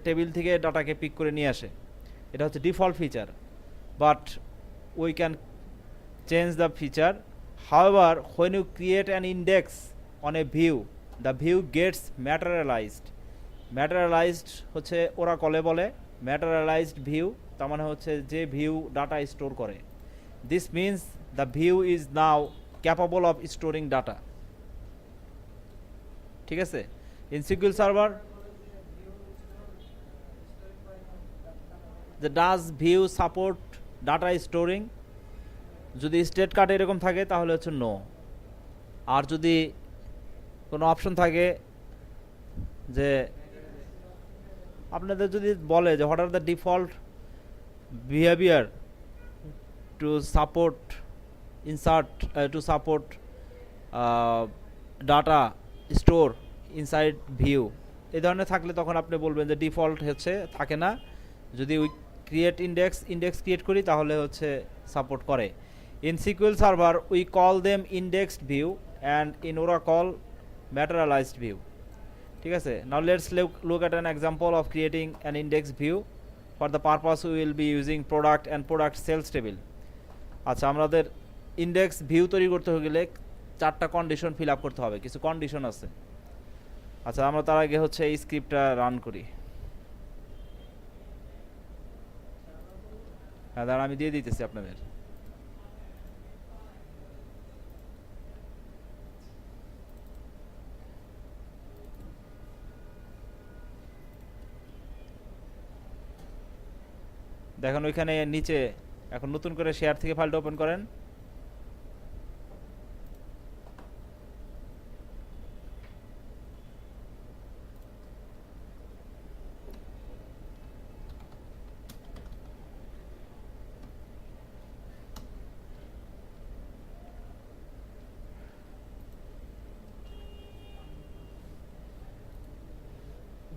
table থেকে ডাটাকে পিক করে নিয়ে আসে। এটা হচ্ছে default feature, but we can change the feature. However, when you create an index on a view, the view gets materialized. Materialized হচ্ছে ওরা কলে বলে materialized view, তার মানে হচ্ছে যে ভিউ ডাটা স্টোর করে। This means the view is now capable of storing data. ঠিক আছে? In SQL Server, the does view support data storing? যদি স্টেট কার্ড এরকম থাকে তাহলে হচ্ছে নো। আর যদি কোনো অপশন থাকে যে আপনাদের যদি বলে যে what are the default behaviour to support insert to support data store inside view, এই ধরনের থাকলে তখন আপনি বলবেন যে ডিফল্ট হচ্ছে থাকে না। যদি উই ক্রিয়েট ইন্ডেক্স ক্রিয়েট করি তাহলে হচ্ছে সাপোর্ট করে। In SQL Server, we call them indexed view, and in Oracle, materialized view. ঠিক আছে? Now let's look at an example of creating an indexed view. For the purpose, we will be using product and product sales table. আচ্ছা, আমাদের index view তৈরি করতে গেলে 4টা condition fill up করতে হবে, কিছু কন্ডিশন আছে। আচ্ছা, আমরা তার আগে হচ্ছে এই স্ক্রিপ্টটা রান করি। হ্যাঁ, দাঁড়ান আমি দিয়ে দিতেছি আপনাদের। দেখেন ওইখানে নিচে এখন নতুন করে শেয়ার থেকে ফাইলটা ওপেন করেন।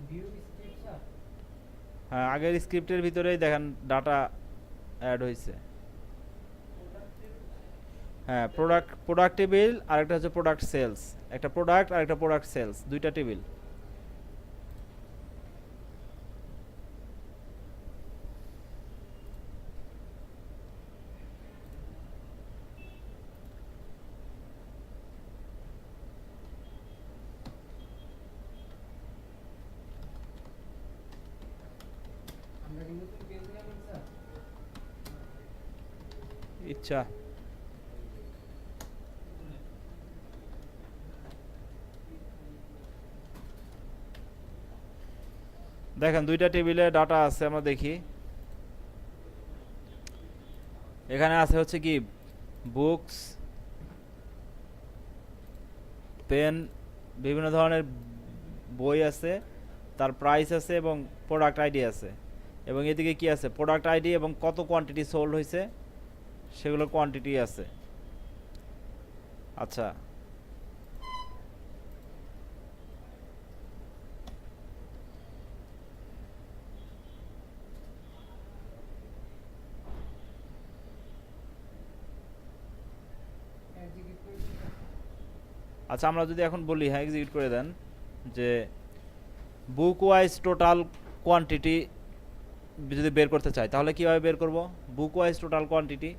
View script sir. হ্যাঁ, আগের স্ক্রিপ্টের ভিতরেই দেখেন ডাটা অ্যাড হয়েছে। হ্যাঁ, প্রোডাক্ট টেবিল আর একটা হচ্ছে প্রোডাক্ট সেলস, একটা প্রোডাক্ট আর একটা প্রোডাক্ট সেলস, দুইটা টেবিল। আমরা কি নতুন পেজ বানাবো স্যার? ইচ্ছা দেখেন দুইটা টেবিলে ডাটা আছে, আমরা দেখি। এখানে আছে হচ্ছে কি বুকস, পেন, বিভিন্ন ধরনের বই আছে, তার প্রাইস আছে এবং প্রোডাক্ট আইডি আছে। এবং এদিকে কি আছে, প্রোডাক্ট আইডি এবং কত কোয়ান্টিটি সোল্ড হয়েছে সেগুলো কোয়ান্টিটি আছে। আচ্ছা, এক্সিকিউট করে আচ্ছা আমরা যদি এখন বলি, হ্যাঁ এক্সিকিউট করে দেন, যে বুক ওয়াইজ টোটাল কোয়ান্টিটি যদি বের করতে চাই তাহলে কীভাবে বের করব? বুক ওয়াইজ টোটাল কোয়ান্টিটি,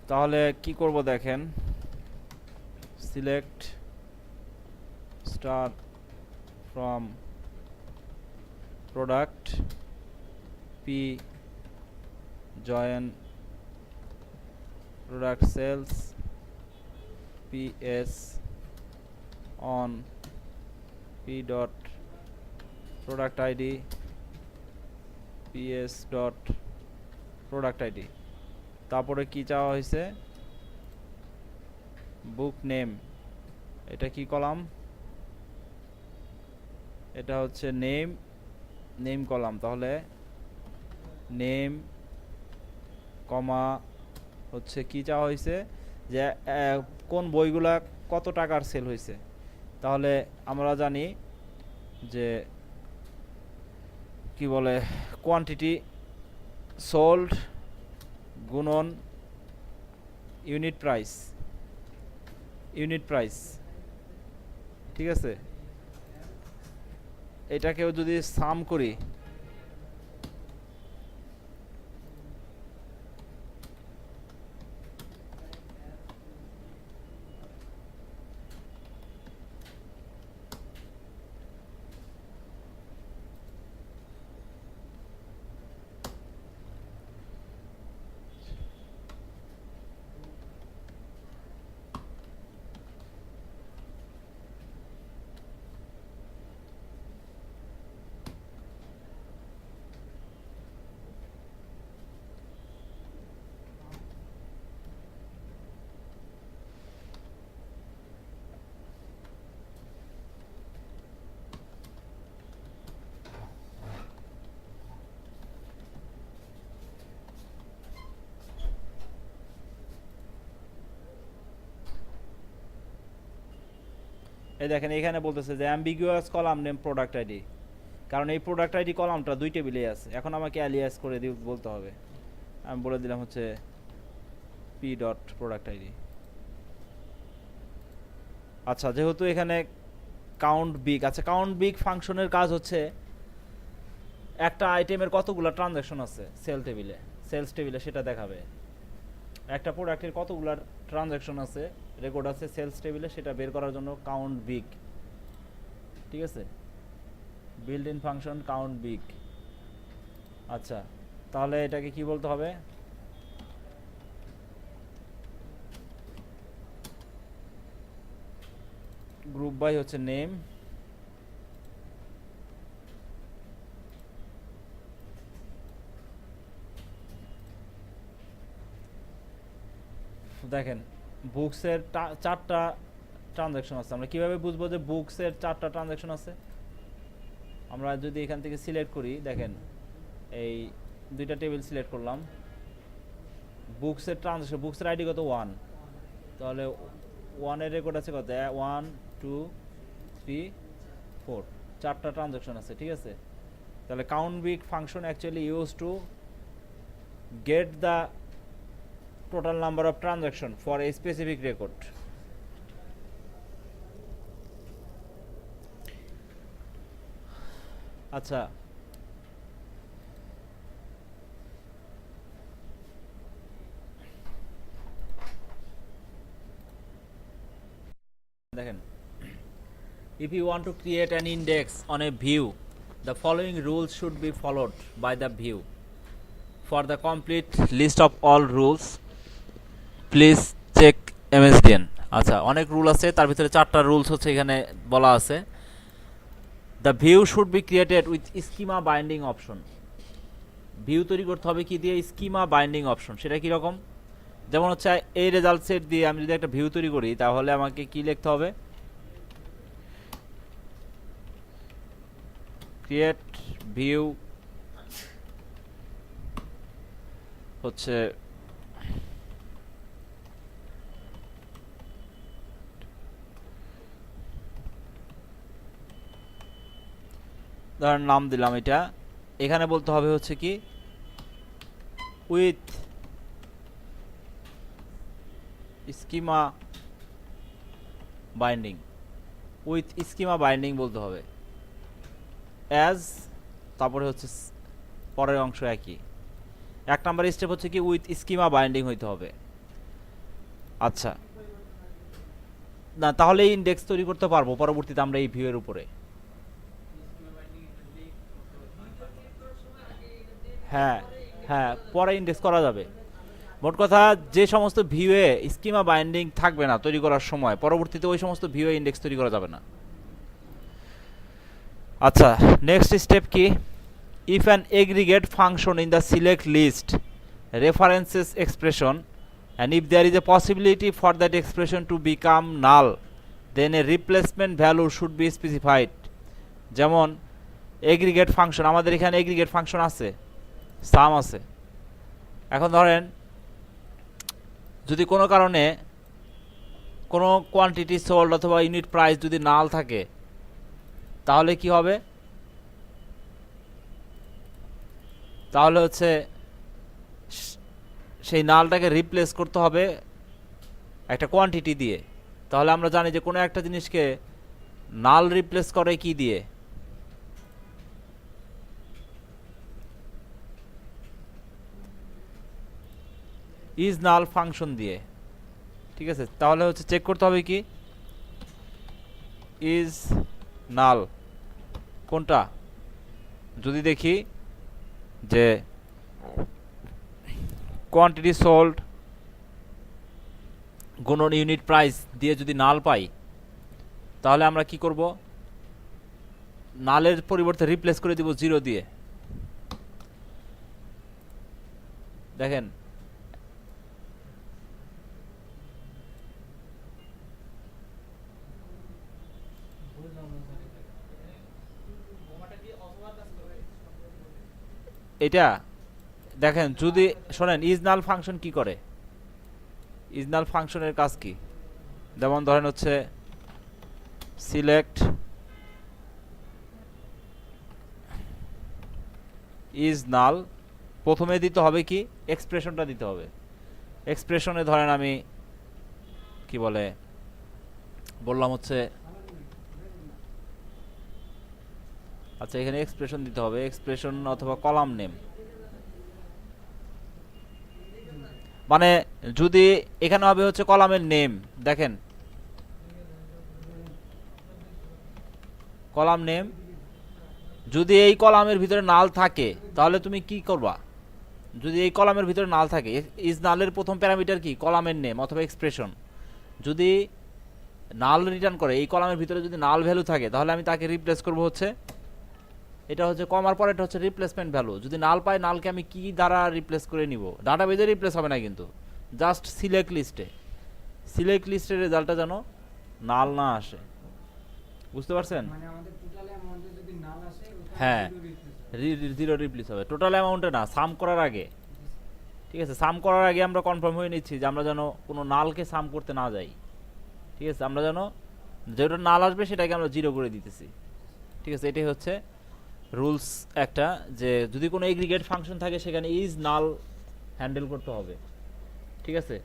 তাহলে কি করব দেখেন, select star from product P join product sales ps on p dot product id ps dot product id তারপরে কি চাওয়া হয়েছে, বুক নেম, এটা কি কলাম, এটা হচ্ছে নেম কলাম। তাহলে নেম কমা হচ্ছে কি চাওয়া হয়েছে যে কোন বইগুলা কত টাকার সেল হয়েছে। তাহলে আমরা জানি যে কি বলে কোয়ান্টিটি সোল্ড গুণন ইউনিট প্রাইস, ঠিক আছে। এটাকেও যদি সাম করি, এই দেখেন এখানে বলতেছে যে ambiguous column name product ID, কারণ এই প্রোডাক্ট আইডি কলামটা দুই টেবিলে আছে। এখন আমাকে অ্যালিয়াস করে বলতে হবে, আমি বলে দিলাম হচ্ছে পি ডট প্রোডাক্ট আইডি। আচ্ছা, যেহেতু এখানে কাউন্ট বিগ, আচ্ছা কাউন্ট বিগ ফাংশনের কাজ হচ্ছে একটা আইটেমের কতগুলো ট্রানজ্যাকশন আছে সেলস টেবিলে সেটা দেখাবে। একটা প্রোডাক্টের কতগুলো ট্রানজ্যাকশন আছে রেকর্ড আছে সেলস টেবিলে সেটা বের করার জন্য কাউন্ট বিগ, ঠিক আছে, build in function count big. আচ্ছা, তাহলে এটাকে কি বলতে হবে, গ্রুপ বাই হচ্ছে নেম, দেখেন বুকসের চারটা ট্রানজ্যাকশন আছে। আমরা কিভাবে বুঝবো যে বুকসের চারটা ট্রানজ্যাকশন আছে? আমরা যদি এখান থেকে সিলেক্ট করি, দেখেন এই দুইটা টেবিল সিলেক্ট করলাম, বুকসের ট্রানজ্যাকশন, বুকসের আইডি কত 1, তাহলে 1 এর রেকর্ড আছে কত 1 2 3 4, চারটা ট্রানজ্যাকশন আছে, ঠিক আছে। তাহলে count big function actually use to get the total number of transaction for a specific record. আচ্ছা, দেখেন if you want to create an index on a view, the following rules should be followed by the view. For the complete list of all rules, please check MSDN। আচ্ছা, অনেক rule আছে, তার ভিতরে চারটা rules হচ্ছে এখানে বলা আছে। The view should be created with schema binding option. View তৈরি করতে হবে কি দিয়ে? Schema binding option. সেটা কীরকম? যেমন হচ্ছে এই রেজাল্ট সেট দিয়ে আমি যদি একটা ভিউ তৈরি করি, তাহলে আমাকে কি লিখতে হবে? ক্রিয়েট ভিউ হচ্ছে ধরেন নাম দিলাম এটা, এখানে বলতে হবে হচ্ছে কি with schema binding, with schema binding বলতে হবে। অ্যাজ, তারপরে হচ্ছে পরের অংশ একই। 1 নাম্বার স্টেপ হচ্ছে কি উইথ স্কিমা বাইন্ডিং হইতে হবে। আচ্ছা, না তাহলে ইন্ডেক্স তৈরি করতে পারবো পরবর্তীতে আমরা এই ভিউ এর উপরে। হ্যাঁ হ্যাঁ, পরে ইন্ডেক্স করা যাবে। মোট কথা যে সমস্ত ভিউয়ে স্কিমা বাইন্ডিং থাকবে না তৈরি করার সময়, পরবর্তীতে ওই সমস্ত ভিউয়ে ইন্ডেক্স তৈরি করা যাবে না। আচ্ছা, নেক্সট স্টেপ কি? If an aggregate function in the select list references expression and if there is a possibility for that expression to become null then a replacement value should be specified. যেমন aggregate function, আমাদের এখানে aggregate function আছে, সাম আছে। এখন ধরেন যদি কোনো কারণে কোনো কোয়ান্টিটি সোল্ড অথবা ইউনিট প্রাইস যদি নাল থাকে তাহলে কি হবে? তাহলে হচ্ছে সেই নালটাকে রিপ্লেস করতে হবে একটা কোয়ান্টিটি দিয়ে। তাহলে আমরা জানি যে কোনো একটা জিনিসকে নাল রিপ্লেস করে কি দিয়ে? ইজ নাল ফাংশন দিয়ে। ঠিক আছে, তাহলে হচ্ছে চেক করতে হবে কি ইজ নাল কোনটা। যদি দেখি যে কোয়ান্টিটি সোল্ড গুণন ইউনিট প্রাইস দিয়ে যদি নাল পাই তাহলে আমরা কি করব? নালের পরিবর্তে রিপ্লেস করে দিব 0 দিয়ে। দেখেন এটা দেখেন, যদি শোনেন ইজ নাল ফাংশন কি করে, ইজ নাল ফাংশনের কাজ কি? যেমন ধরেন হচ্ছে সিলেক্ট ইজ নাল, প্রথমে দিতে হবে কি এক্সপ্রেশনটা দিতে হবে। এক্সপ্রেশনে ধরেন আমি কি বলে বললাম হচ্ছে, আচ্ছা এখানে এক্সপ্রেশন দিতে হবে, এক্সপ্রেশন অথবা কলাম নেম। মানে যদি এখানে হবে হচ্ছে কলামের নেম, দেখেন কলাম নেম। যদি এই কলামের ভিতরে নাল থাকে তাহলে তুমি কি করবা? যদি এই কলামের ভিতরে নাল থাকে, ইজ নালের প্রথম প্যারামিটার কি কলামের নেম অথবা এক্সপ্রেশন। যদি নাল রিটার্ন করে এই কলামের ভিতরে যদি নাল ভ্যালু থাকে তাহলে আমি তাকে রিপ্লেস করব হচ্ছে, এটা হচ্ছে কমার পর এটা হচ্ছে রিপ্লেসমেন্ট ভ্যালু। যদি নাল পাই নালকে আমি কি দ্বারা রিপ্লেস করে নিব? ডাটাবেজে রিপ্লেস হবে না কিন্তু, জাস্ট সিলেক্ট লিস্টে। সিলেক্ট লিস্টের রেজাল্টটা যেন নাল না আসে, বুঝতে পারছেন? মানে আমাদের টোটাল অ্যামাউন্টে যদি নাল আসে ওটা হ্যাঁ, 0 replace হবে। 0 রিপ্লেস হবে টোটাল অ্যামাউন্টে না, সাম করার আগে। ঠিক আছে, সাম করার আগে আমরা কনফার্ম হয়ে নিচ্ছি যে আমরা যেন কোনো নালকে সাম করতে না যাই। ঠিক আছে, আমরা যেন যেটা নাল আসবে সেটাকে আমরা 0 করে দিতেছি। ঠিক আছে, এটাই হচ্ছে রুলস একটা, যে যদি কোনো এগ্রিগেট ফাংশন থাকে সেখানে ইজ নাল হ্যান্ডেল করতে হবে। ঠিক আছে,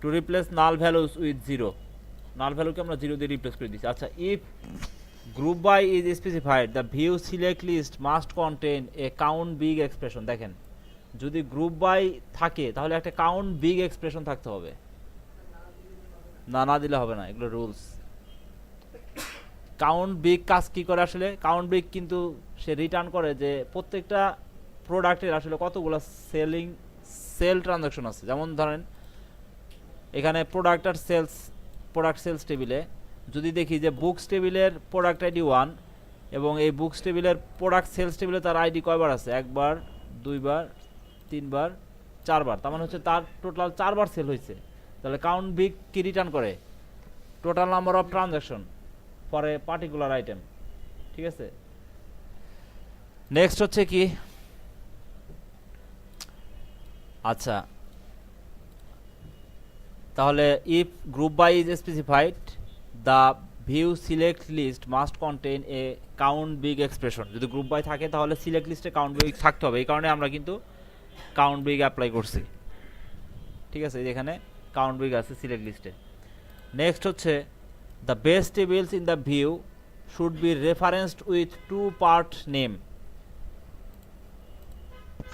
to replace null values with 0, null ভ্যালুকে আমরা 0 দিয়ে রিপ্লেস করে দিচ্ছি। আচ্ছা, if group by is specified the view select list must contain a count big expression. দেখেন যদি গ্রুপ বাই থাকে তাহলে একটা কাউন্ট বিগ এক্সপ্রেশন থাকতে হবে, না না দিলে হবে না, এগুলো রুলস। কাউন্ট বিগ কাজ কি করে আসলে? কাউন্ট বিগ কিন্তু সে রিটার্ন করে যে প্রত্যেকটা প্রোডাক্টের আসলে কতগুলো সেল ট্রানজাকশন আছে। যেমন ধরেন এখানে প্রোডাক্ট আর প্রোডাক্ট সেলস টেবিলে যদি দেখি যে বুকস টেবিলের প্রোডাক্ট আইডি 1 এবং এই বুকস টেবিলের প্রোডাক্ট সেলস টেবিলে তার আইডি কয়বার আছে? 1 বার, 2 বার, 3 বার, 4 বার। তার মানে হচ্ছে তার টোটাল 4 বার সেল হয়েছে। তাহলে কাউন্ট বিগ কি রিটার্ন করে? Total number of transaction for a particular item. ঠিক আছে, নেক্সট হচ্ছে কি, আচ্ছা তাহলে if group by is specified the view select list must contain a count big expression. যদি গ্রুপ বাই থাকে তাহলে সিলেক্ট লিস্টে কাউন্ট বিগ থাকতে হবে, এই কারণে আমরা কিন্তু কাউন্ট বিগ অ্যাপ্লাই করছি। ঠিক আছে, এখানে কাউন্ট বিগ আছে সিলেক্ট লিস্টে। নেক্সট হচ্ছে the base tables in the view should be referenced with 2 part name.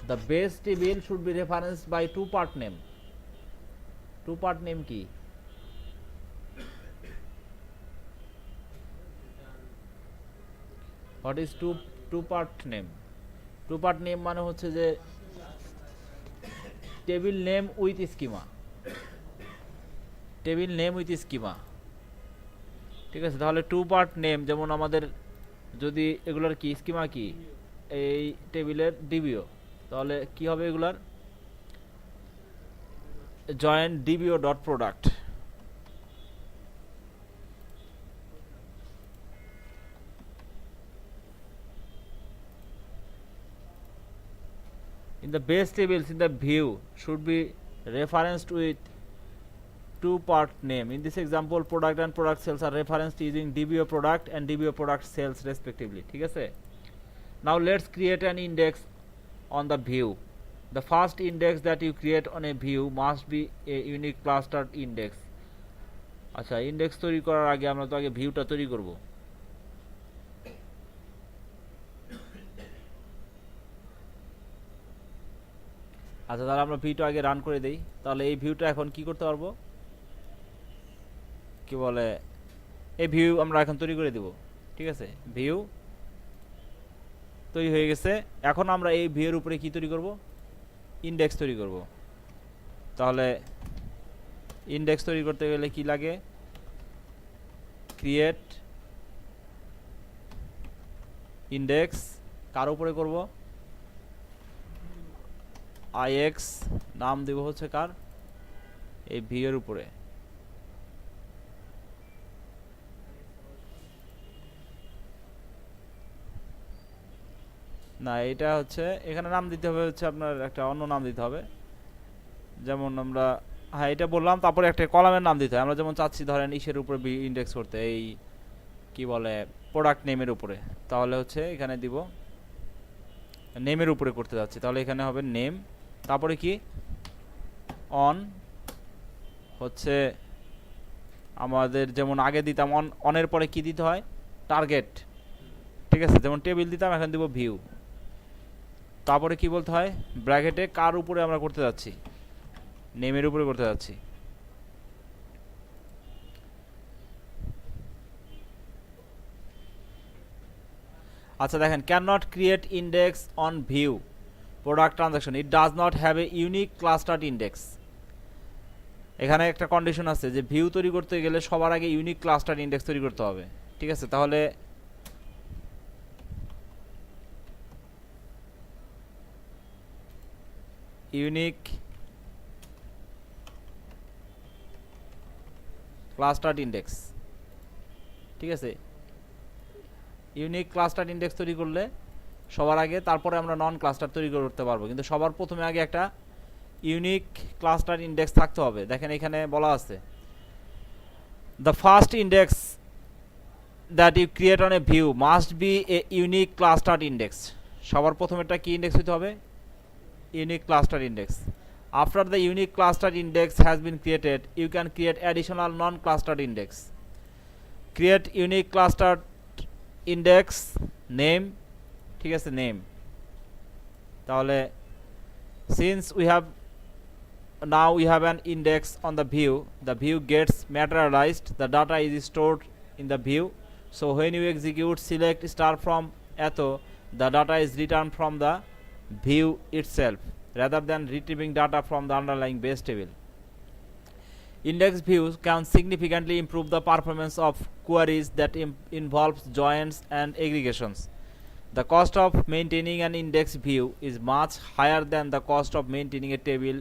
The base table should be referenced by 2 part name. Two part name কি? What is two part name? Two part name মানে হচ্ছে যে table name with schema, table name with schema. ঠিক আছে, তাহলে two part name যেমন আমাদের যদি এগুলোর কি স্কিমা কি, এই টেবিলের ডিবিও, তাহলে কি হবে এগুলার joint ডিবিও dot product. In the base tables in the view should be referenced with two part name. In this example, product and product sales are referenced using DBO product and DBO product sales respectively. ঠিক আছে? Now let's create an index on the view. The first index that you create on a view must be a unique clustered index. আচ্ছা, index তৈরি করার আগে আমরা তো আগে ভিউটা তৈরি করব। আচ্ছা, তাহলে আমরা ভিউটা আগে রান করে দেই। তাহলে এই ভিউটা এখন কি করতে পারবো, কি বলে, এই ভিউ আমরা এখন তৈরি করে দেব। ঠিক আছে, ভিউ তৈরি হয়ে গেছে। এখন আমরা এই ভিউর উপরে কি তৈরি করব, ইন্ডেক্স তৈরি করব। তাহলে ইন্ডেক্স তৈরি করতে গেলে কি লাগে, ক্রিয়েট ইন্ডেক্স, কার উপরে করব, ix, নাম দেব হচ্ছে কার, এই ভি এর উপরে। না, এটা হচ্ছে এখানে নাম দিতে হবে হচ্ছে আপনার একটা অন্য নাম দিতে হবে, যেমন আমরা, হ্যাঁ এটা বললাম, তারপরে একটা কলামের নাম দিতে হয়। আমরা যেমন চাচ্ছি ধরেন ইসের উপরে ইন্ডেক্স করতে, এই কি বলে প্রোডাক্ট নেমের উপরে, তাহলে হচ্ছে এখানে দিব নেমের উপরে করতে যাচ্ছি, তাহলে এখানে হবে নেম, তারপরে কি অন হচ্ছে আমাদের যেমন আগে দিতাম অনের পরে কি দিতে হয়, টার্গেট। ঠিক আছে, যেমন টেবিল দিতাম, এখন দিব ভিউ, তারপরে কি বলতে হয়, ব্র্যাকেটে কার উপরে আমরা করতে যাচ্ছি, নেমের উপরে করতে যাচ্ছি। আচ্ছা দেখেন, can not create index on view product transaction, it does not have a unique clustered index. এখানে একটা কন্ডিশন আছে যে ভিউ তৈরি করতে গেলে সবার আগে ইউনিক ক্লাস্টার্ড ইন্ডেক্স তৈরি করতে হবে। ঠিক আছে, তাহলে ইউনিক ক্লাস্টার্ড ইন্ডেক্স, ঠিক আছে, ইউনিক ক্লাস্টার ইন্ডেক্স তৈরি করলে সবার আগে, তারপরে আমরা নন ক্লাস্টার তৈরি করতে পারবো, কিন্তু সবার প্রথমে আগে একটা ইউনিক ক্লাস্টার ইন্ডেক্স থাকতে হবে। দেখেন এখানে বলা আছে the first index that you create on a view must be a unique cluster index. সবার প্রথমেটা কি ইন্ডেক্স হতে হবে, unique cluster index. After the unique cluster index has been created you can create additional non clustered index. Create unique cluster index name, ঠিক আছে, name. তাহলে since we have now we have an index on the view gets materialized, the data is stored in the view, so when you execute select star from atho, the data is returned from the view itself rather than retrieving data from the underlying base table. Index views can significantly improve the performance of queries that involves joins and aggregations. The cost of maintaining an index view is much higher than the cost of maintaining a table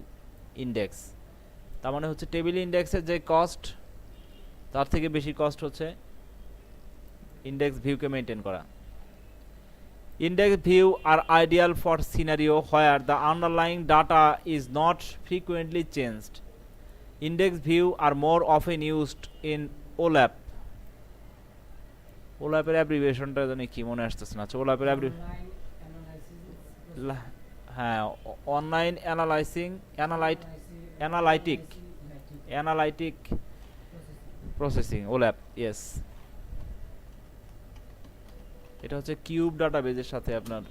index. তার মানে হচ্ছে table ইন্ডেক্সের যে cost, তার থেকে বেশি cost হচ্ছে index ভিউকে maintain করা। Index view are ideal for scenario where the underlying data is not frequently changed. Index view are more often used in OLAP. OLAP এর অ্যাব্রিভিয়েশনটা জানি কি মনে আসতেছে না। OLAP এর হ্যাঁ, online analytic processing, OLAP, yes. এটা হচ্ছে কিউব ডাটাবেজের সাথে আপনার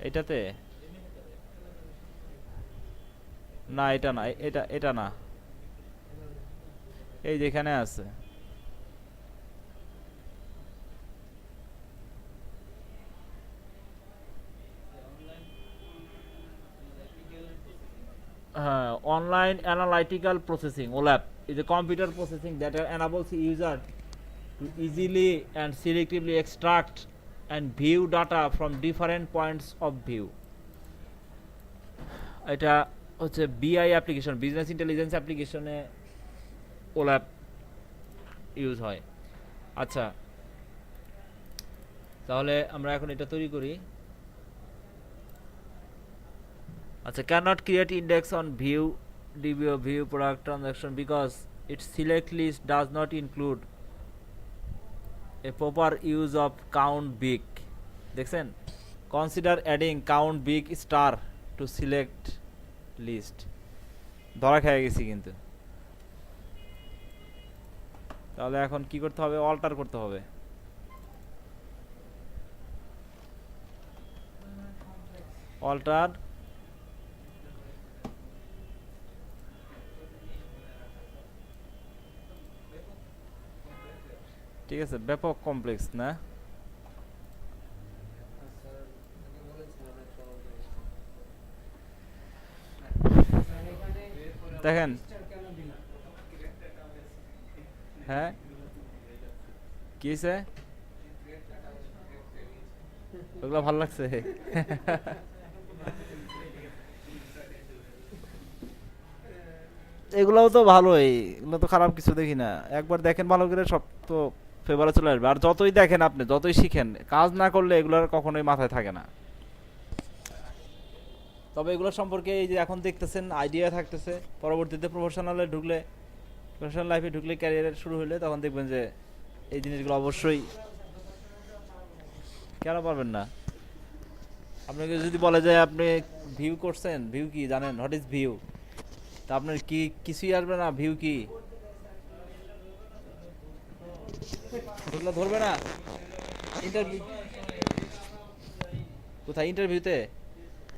এটাতে না, এটা না, এটা না, এই যেখানে আছে online analytical processing OLAP is a computer processing that enables the user to easily and selectively extract and view data from different points of view. এটা হচ্ছে বিআই অ্যাপ্লিকেশন, বিজনেস ইন্টেলিজেন্স অ্যাপ্লিকেশনে OLAP ইউজ হয়। আচ্ছা, তাহলে আমরা এখন এটা তৈরি করি। আচ্ছা, cannot create index on view DBO view product transaction because its select list does not include a proper use of count big। দেখছেন, consider adding count big star to select list। ধরা খেয়ে গেছি কিন্তু। তাহলে এখন কি করতে হবে? অল্টার করতে হবে। অল্টার ঠিক আছে, ব্যাপক কমপ্লেক্স না? দেখেন, হ্যাঁ কি হয়েছে? ওগুলো ভালো লাগছে? এগুলাও তো ভালোই, এগুলো তো খারাপ কিছু দেখি না। একবার দেখেন ভালো করে, সব তো ফেভারে চলে আসবে। আর যতই দেখেন আপনি, যতই শিখেন, কাজ না করলে এগুলোর কখনোই মাথায় থাকে না। তবে এগুলো সম্পর্কে এই যে এখন দেখতেছেন আইডিয়া থাকতেছে, পরবর্তীতে প্রফেশনালে ঢুকলে, প্রফেশনাল লাইফে ঢুকলে, ক্যারিয়ার শুরু হলে তখন দেখবেন যে এই জিনিসগুলো অবশ্যই। কেন পারবেন না? আপনাকে যদি বলে যে আপনি ভিউ করছেন, ভিউ কি জানেন? What is view? তা আপনার কি কিছুই আসবে না? ভিউ কি এগুলো ধরবে না? ইন্টারভিউ কোথায়? ইন্টারভিউতে?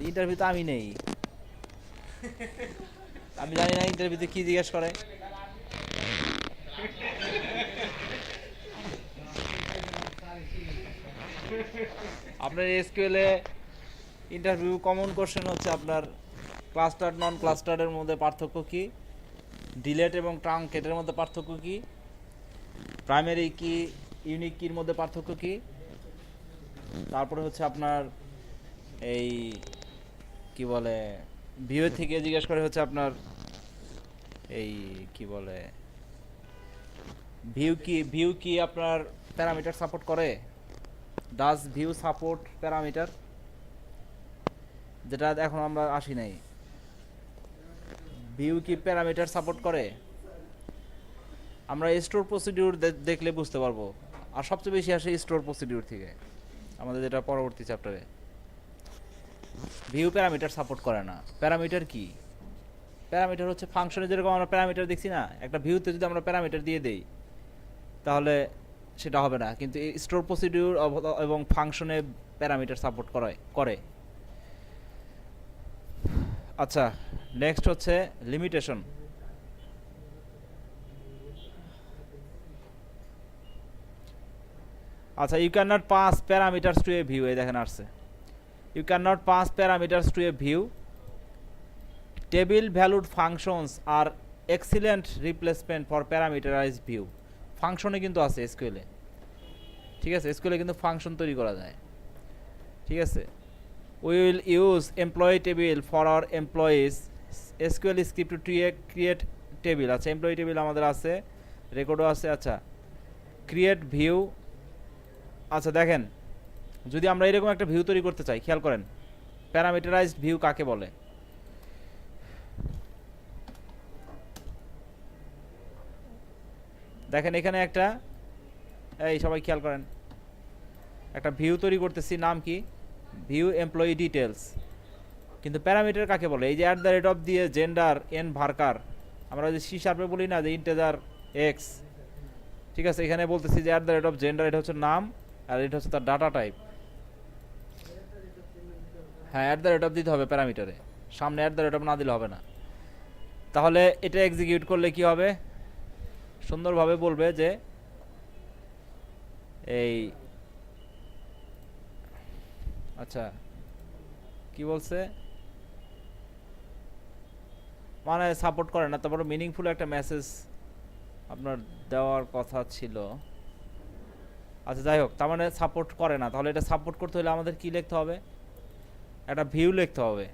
ইন্টারভিউতে আমি নেই, আমি জানি না ইন্টারভিউতে কি জিজ্ঞেস করে। আপনার এসকিউএলে ইন্টারভিউ কমন কোশ্চেন হচ্ছে আপনার ক্লাস্টার্ড নন ক্লাস্টার্ডের মধ্যে পার্থক্য কি, ডিলেট এবং ট্রাঙ্কেটের মধ্যে পার্থক্য কি, প্রাইমারি কি ইউনিক কির মধ্যে পার্থক্য কি, তারপরে হচ্ছে আপনার এই কি বলে ভিউ থেকে জিজ্ঞেস করে হচ্ছে আপনার এই কি বলে ভিউ কি আপনার প্যারামিটার সাপোর্ট করে? Does view support parameter? যেটা এখন আমরা আসি নাই। ভিউ কি প্যারামিটার সাপোর্ট করে? আমরা স্টোর প্রসিডিউর দেখলে বুঝতে পারবো। আর সবচেয়ে বেশি আসে স্টোর প্রসিডিউর থেকে, আমাদের যেটা পরবর্তী চ্যাপ্টারে। ভিউ প্যারামিটার সাপোর্ট করে না। প্যারামিটার কি? প্যারামিটার হচ্ছে ফাংশনে যেরকম আমরা প্যারামিটার দেখছি না, একটা ভিউতে যদি আমরা প্যারামিটার দিয়ে দেই তাহলে সেটা হবে না, কিন্তু স্টোর প্রসিডিউর এবং ফাংশনে প্যারামিটার সাপোর্ট করে। আচ্ছা, নেক্সট হচ্ছে লিমিটেশন। আচ্ছা, you can not pass parameters to a view. এই দেখেন আসছে, you can not pass parameters to a view. Table valued functions are excellent replacement for parameterized view. ফাংশনে কিন্তু আছে এসকিউএলে, ঠিক আছে? এসকিউএলে কিন্তু ফাংশন তৈরি করা যায়, ঠিক আছে? We will use employee table for our employees. SQL script to create table. আচ্ছা, এমপ্লয়ি টেবিল আমাদের আছে, রেকর্ডও আছে। আচ্ছা, ক্রিয়েট ভিউ। আচ্ছা দেখেন, যদি আমরা এরকম একটা ভিউ তৈরি করতে চাই, খেয়াল করেন প্যারামিটারাইজড ভিউ কাকে বলে। দেখেন এখানে একটা, এই সবাই খেয়াল করেন, একটা ভিউ তৈরি করতেছি, নাম কি? View employee details. কিন্তু প্যারামিটার কাকে বলে? এই যে অ্যাট দ্য রেট অফ দিয়ে জেন্ডার এন ভার্কার, আমরা যে সি শার্পে বলি না যে ইন্টেজার এক্স, ঠিক আছে? এখানে বলতেছি যে at the rate of gender, এটা হচ্ছে নাম, আর এটা হচ্ছে তার ডাটা টাইপ। হ্যাঁ অ্যাট দ্য রেট অফ দিতে হবে প্যারামিটারে, সামনে অ্যাট দ্য রেট অফ না দিলে হবে না। তাহলে এটা এক্সিকিউট করলে কি হবে, সুন্দরভাবে বলবে যে এই আচ্ছা কি বলছে, মানে সাপোর্ট করে না, তারপরে মিনিংফুল একটা মেসেজ আপনার দেওয়ার কথা ছিল। আচ্ছা যাই হোক, তার মানে সাপোর্ট করে না। তাহলে এটা সাপোর্ট করতে হলে আমাদের কি লিখতে হবে, একটা ভিউ লিখতে হবে।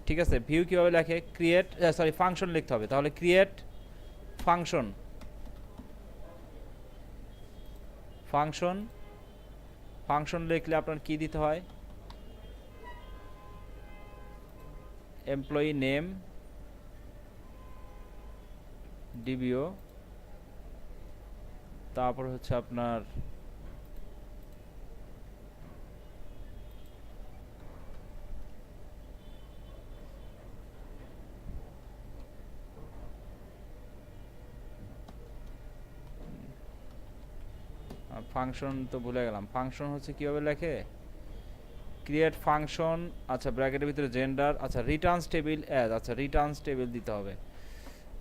ঠিক আছে, ভিউ কীভাবে লেখে, ক্রিয়েট সরি ফাংশন লিখতে হবে। তাহলে ক্রিয়েট ফাংশন, ফাংশন ফাংশন লিখলে আপনার কি দিতে হয়, এমপ্লয়ি নেম ডিবিও, তারপর হচ্ছে আপনার ফাংশন তো ভুলে গেলাম, ফাংশন হচ্ছে কিভাবে লেখে, ক্রিয়েট ফাংশন, আচ্ছা ব্র্যাকেটের ভিতরে জেন্ডার, আচ্ছা রিটার্নস টেবিল অ্যাজ, আচ্ছা রিটার্নস টেবিল দিতে হবে।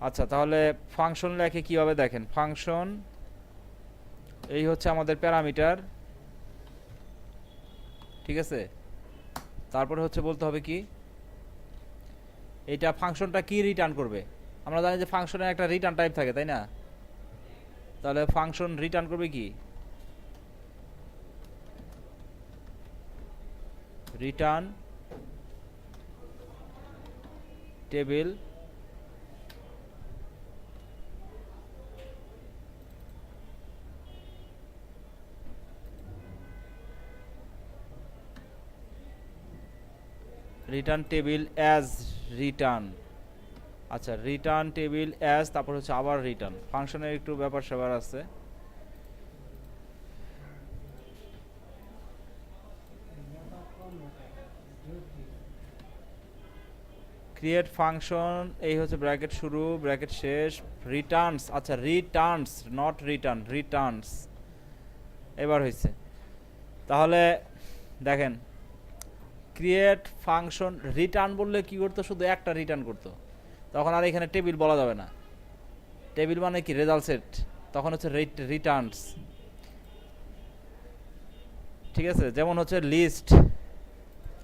আচ্ছা তাহলে ফাংশন লেখে কিভাবে দেখেন, ফাংশন এই হচ্ছে আমাদের প্যারামিটার, ঠিক আছে। তারপরে হচ্ছে বলতে হবে কি, এইটা ফাংশনটা কি রিটার্ন করবে, আমরা জানি যে ফাংশনের একটা রিটার্ন টাইপ থাকে তাই না। তাহলে ফাংশন রিটার্ন করবে কি, return table return table as return, আচ্ছা রিটার্ন টেবিল অ্যাজ, তারপর হচ্ছে আবার রিটার্ন। ফাংশনের একটু ব্যাপার স্যাপার আছে, ক্রিয়েট ফাংশন এই হচ্ছে ব্র্যাকেট শুরু ব্র্যাকেট শেষ, রিটার্নস, আচ্ছা রিটার্নস নট রিটার্ন, রিটার্নস এবার হয়েছে। তাহলে দেখেন ক্রিয়েট ফাংশন রিটার্ন বললে কি করতো, শুধু একটা রিটার্ন করতো, তখন আর এখানে টেবিল বলা যাবে না। টেবিল মানে কি, রেজাল্ট সেট, তখন হচ্ছে রিটার্নস, ঠিক আছে। যেমন হচ্ছে লিস্ট,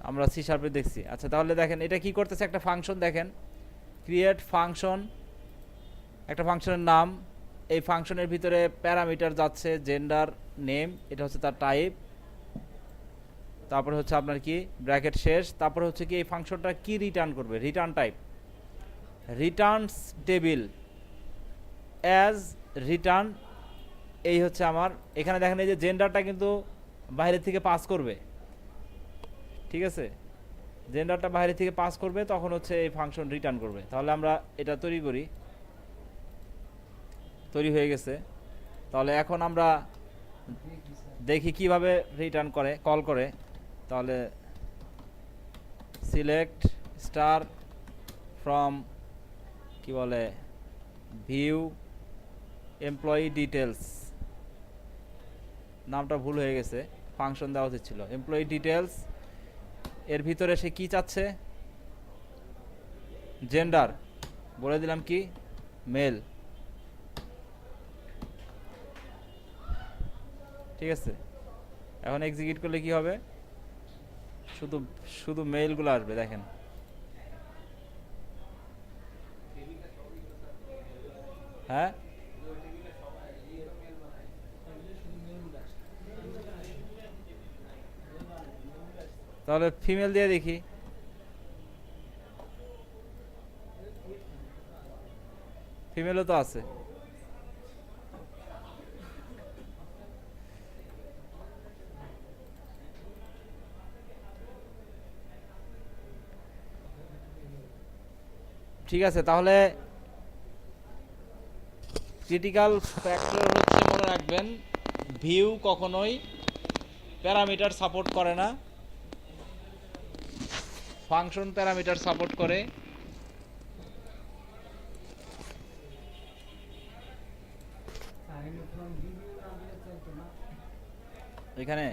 আমরা সি শার্পে দেখছি। আচ্ছা তাহলে দেখেন এটা কি করতেছে, একটা ফাংশন, দেখেন ক্রিয়েট ফাংশন, একটা ফাংশনের নাম, এই ফাংশনের ভিতরে প্যারামিটার যাচ্ছে জেন্ডার নেম, এটা হচ্ছে তার টাইপ, তারপরে হচ্ছে আপনার কি ব্র্যাকেট শেষ, তারপরে হচ্ছে কি এই ফাংশনটা কি রিটার্ন করবে, return type Returns table as return. এই হচ্ছে আমার এখানে দেখেন এই যে জেন্ডারটা কিন্তু বাইরে থেকে পাস করবে, ঠিক আছে, জেন্ডারটা বাইরে থেকে পাস করবে, তখন হচ্ছে এই ফাংশন রিটার্ন করবে। তাহলে আমরা এটা তৈরি করি, তৈরি হয়ে গেছে। তাহলে এখন আমরা দেখি কিভাবে রিটার্ন করে, কল করে। তাহলে সিলেক্ট স্টার ফ্রম কি বলে ভিউ এমপ্লয়ি ডিটেলস, নামটা ভুল হয়ে গেছে, ফাংশন দেওয়া উচিত ছিল এমপ্লয়ি ডিটেলস। এর ভিতরে সে কি চাচ্ছে, জেন্ডার, বলে দিলাম কি মেল, ঠিক আছে। এখন এক্সিকিউট করলে কি হবে, শুধু শুধু মেইলগুলো আসবে, দেখেন হ্যাঁ, তাহলে ফিমেল দিয়ে দেখি, ফিমেলও তো আছে। ঠিক আছে, তাহলে ক্রিটিক্যাল ফ্যাক্টর হচ্ছে মনে রাখবেন, ভিউ কখনোই প্যারামিটার সাপোর্ট করে না, ফাংশন প্যারামিটার সাপোর্ট করে। এখানে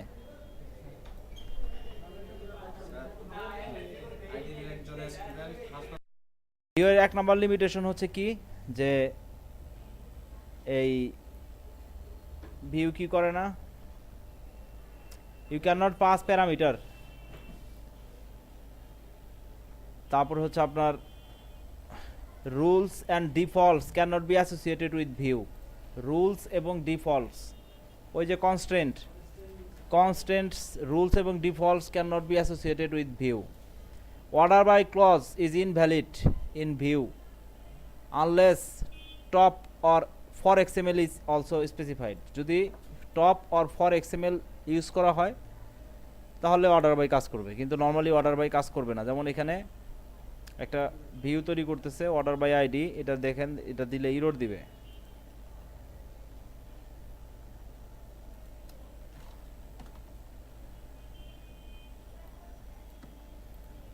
ভিউ এর এক নাম্বার লিমিটেশন হচ্ছে কি, যে এই ভিউ কি করে না, you can not pass parameter. তারপর হচ্ছে আপনার rules and defaults can not be associated with view. Rules এবং ডিফল্টস, ওই যে কনস্ট্যান্টস রুলস এবং defaults can not be associated with view. Order by clause is invalid in view unless top or for XML is also specified. যদি top or for XML use করা হয় তাহলে order by কাজ করবে, কিন্তু normally order by কাজ করবে না। যেমন এখানে একটা ভিউ তৈরি করতেছে অর্ডার বাই আইডি, এটা দেখেন, এটা দিলে ইরর দিবে।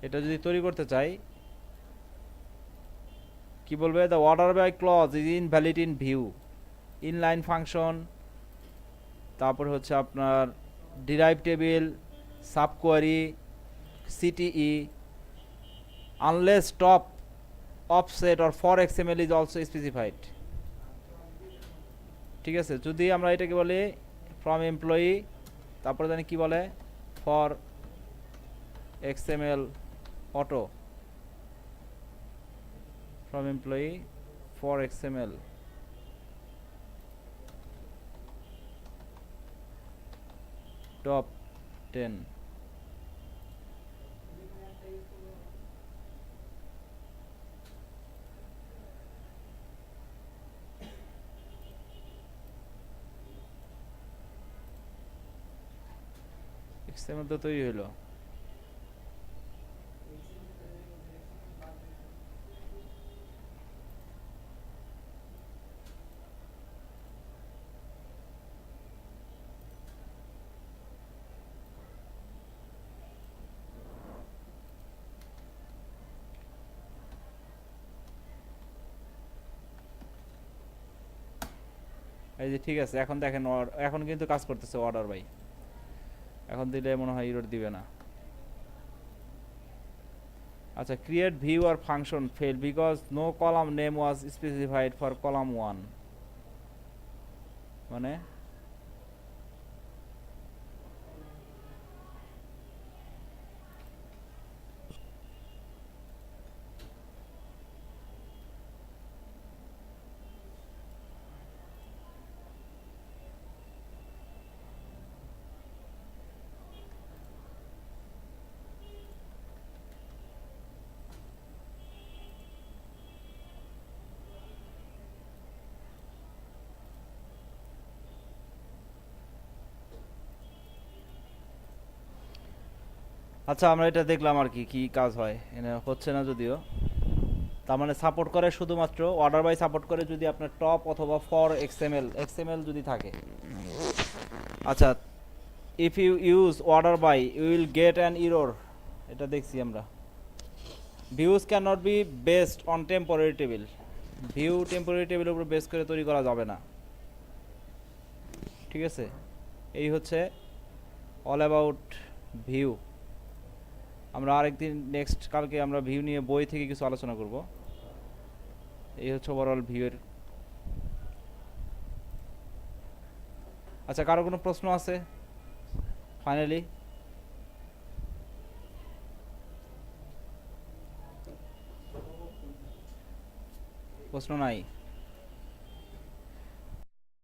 এটা যদি তৈরি করতে চাই কি বলবে, the order by clause is invalid in view inline function, তারপর হচ্ছে আপনার derived table, subquery, CTE, unless top offset or for XML is also specified. ঠিক আছে, যদি আমরা এটাকে বলি ফ্রম এমপ্লয়ি, তারপরে জানি কি বলে for XML auto, from employee for XML top 10। XML তো তৈরি হলো। এই যে ঠিক আছে, এখন দেখেন এখন কিন্তু কাজ করতেছে অর্ডার বাই। এখন দিলে মনে হয় ইরর দিবে না। আচ্ছা, create view or function fail because no column name was specified for column 1। মানে আচ্ছা, আমরা এটা দেখলাম আর কি কি কাজ হয়, এনে হচ্ছে না যদিও। তার মানে সাপোর্ট করে শুধুমাত্র অর্ডার বাই সাপোর্ট করে যদি আপনার টপ অথবা ফর এক্সএমএল যদি থাকে। আচ্ছা, if you use order by you will get an error, এটা দেখছি আমরা। Views can not be based on temporary table. View temporary টেবিলের উপর বেস করে তৈরি করা যাবে না। ঠিক আছে, এই হচ্ছে অল অ্যাবাউট ভিউ। আমরা আরেকদিন নেক্সট কালকে আমরা ভিউ নিয়ে বই থেকে কিছু আলোচনা করব। এই হচ্ছে ওভারঅল ভিউয়ের। আচ্ছা, কারো কোনো প্রশ্ন আছে ফাইনালি? প্রশ্ন নাই?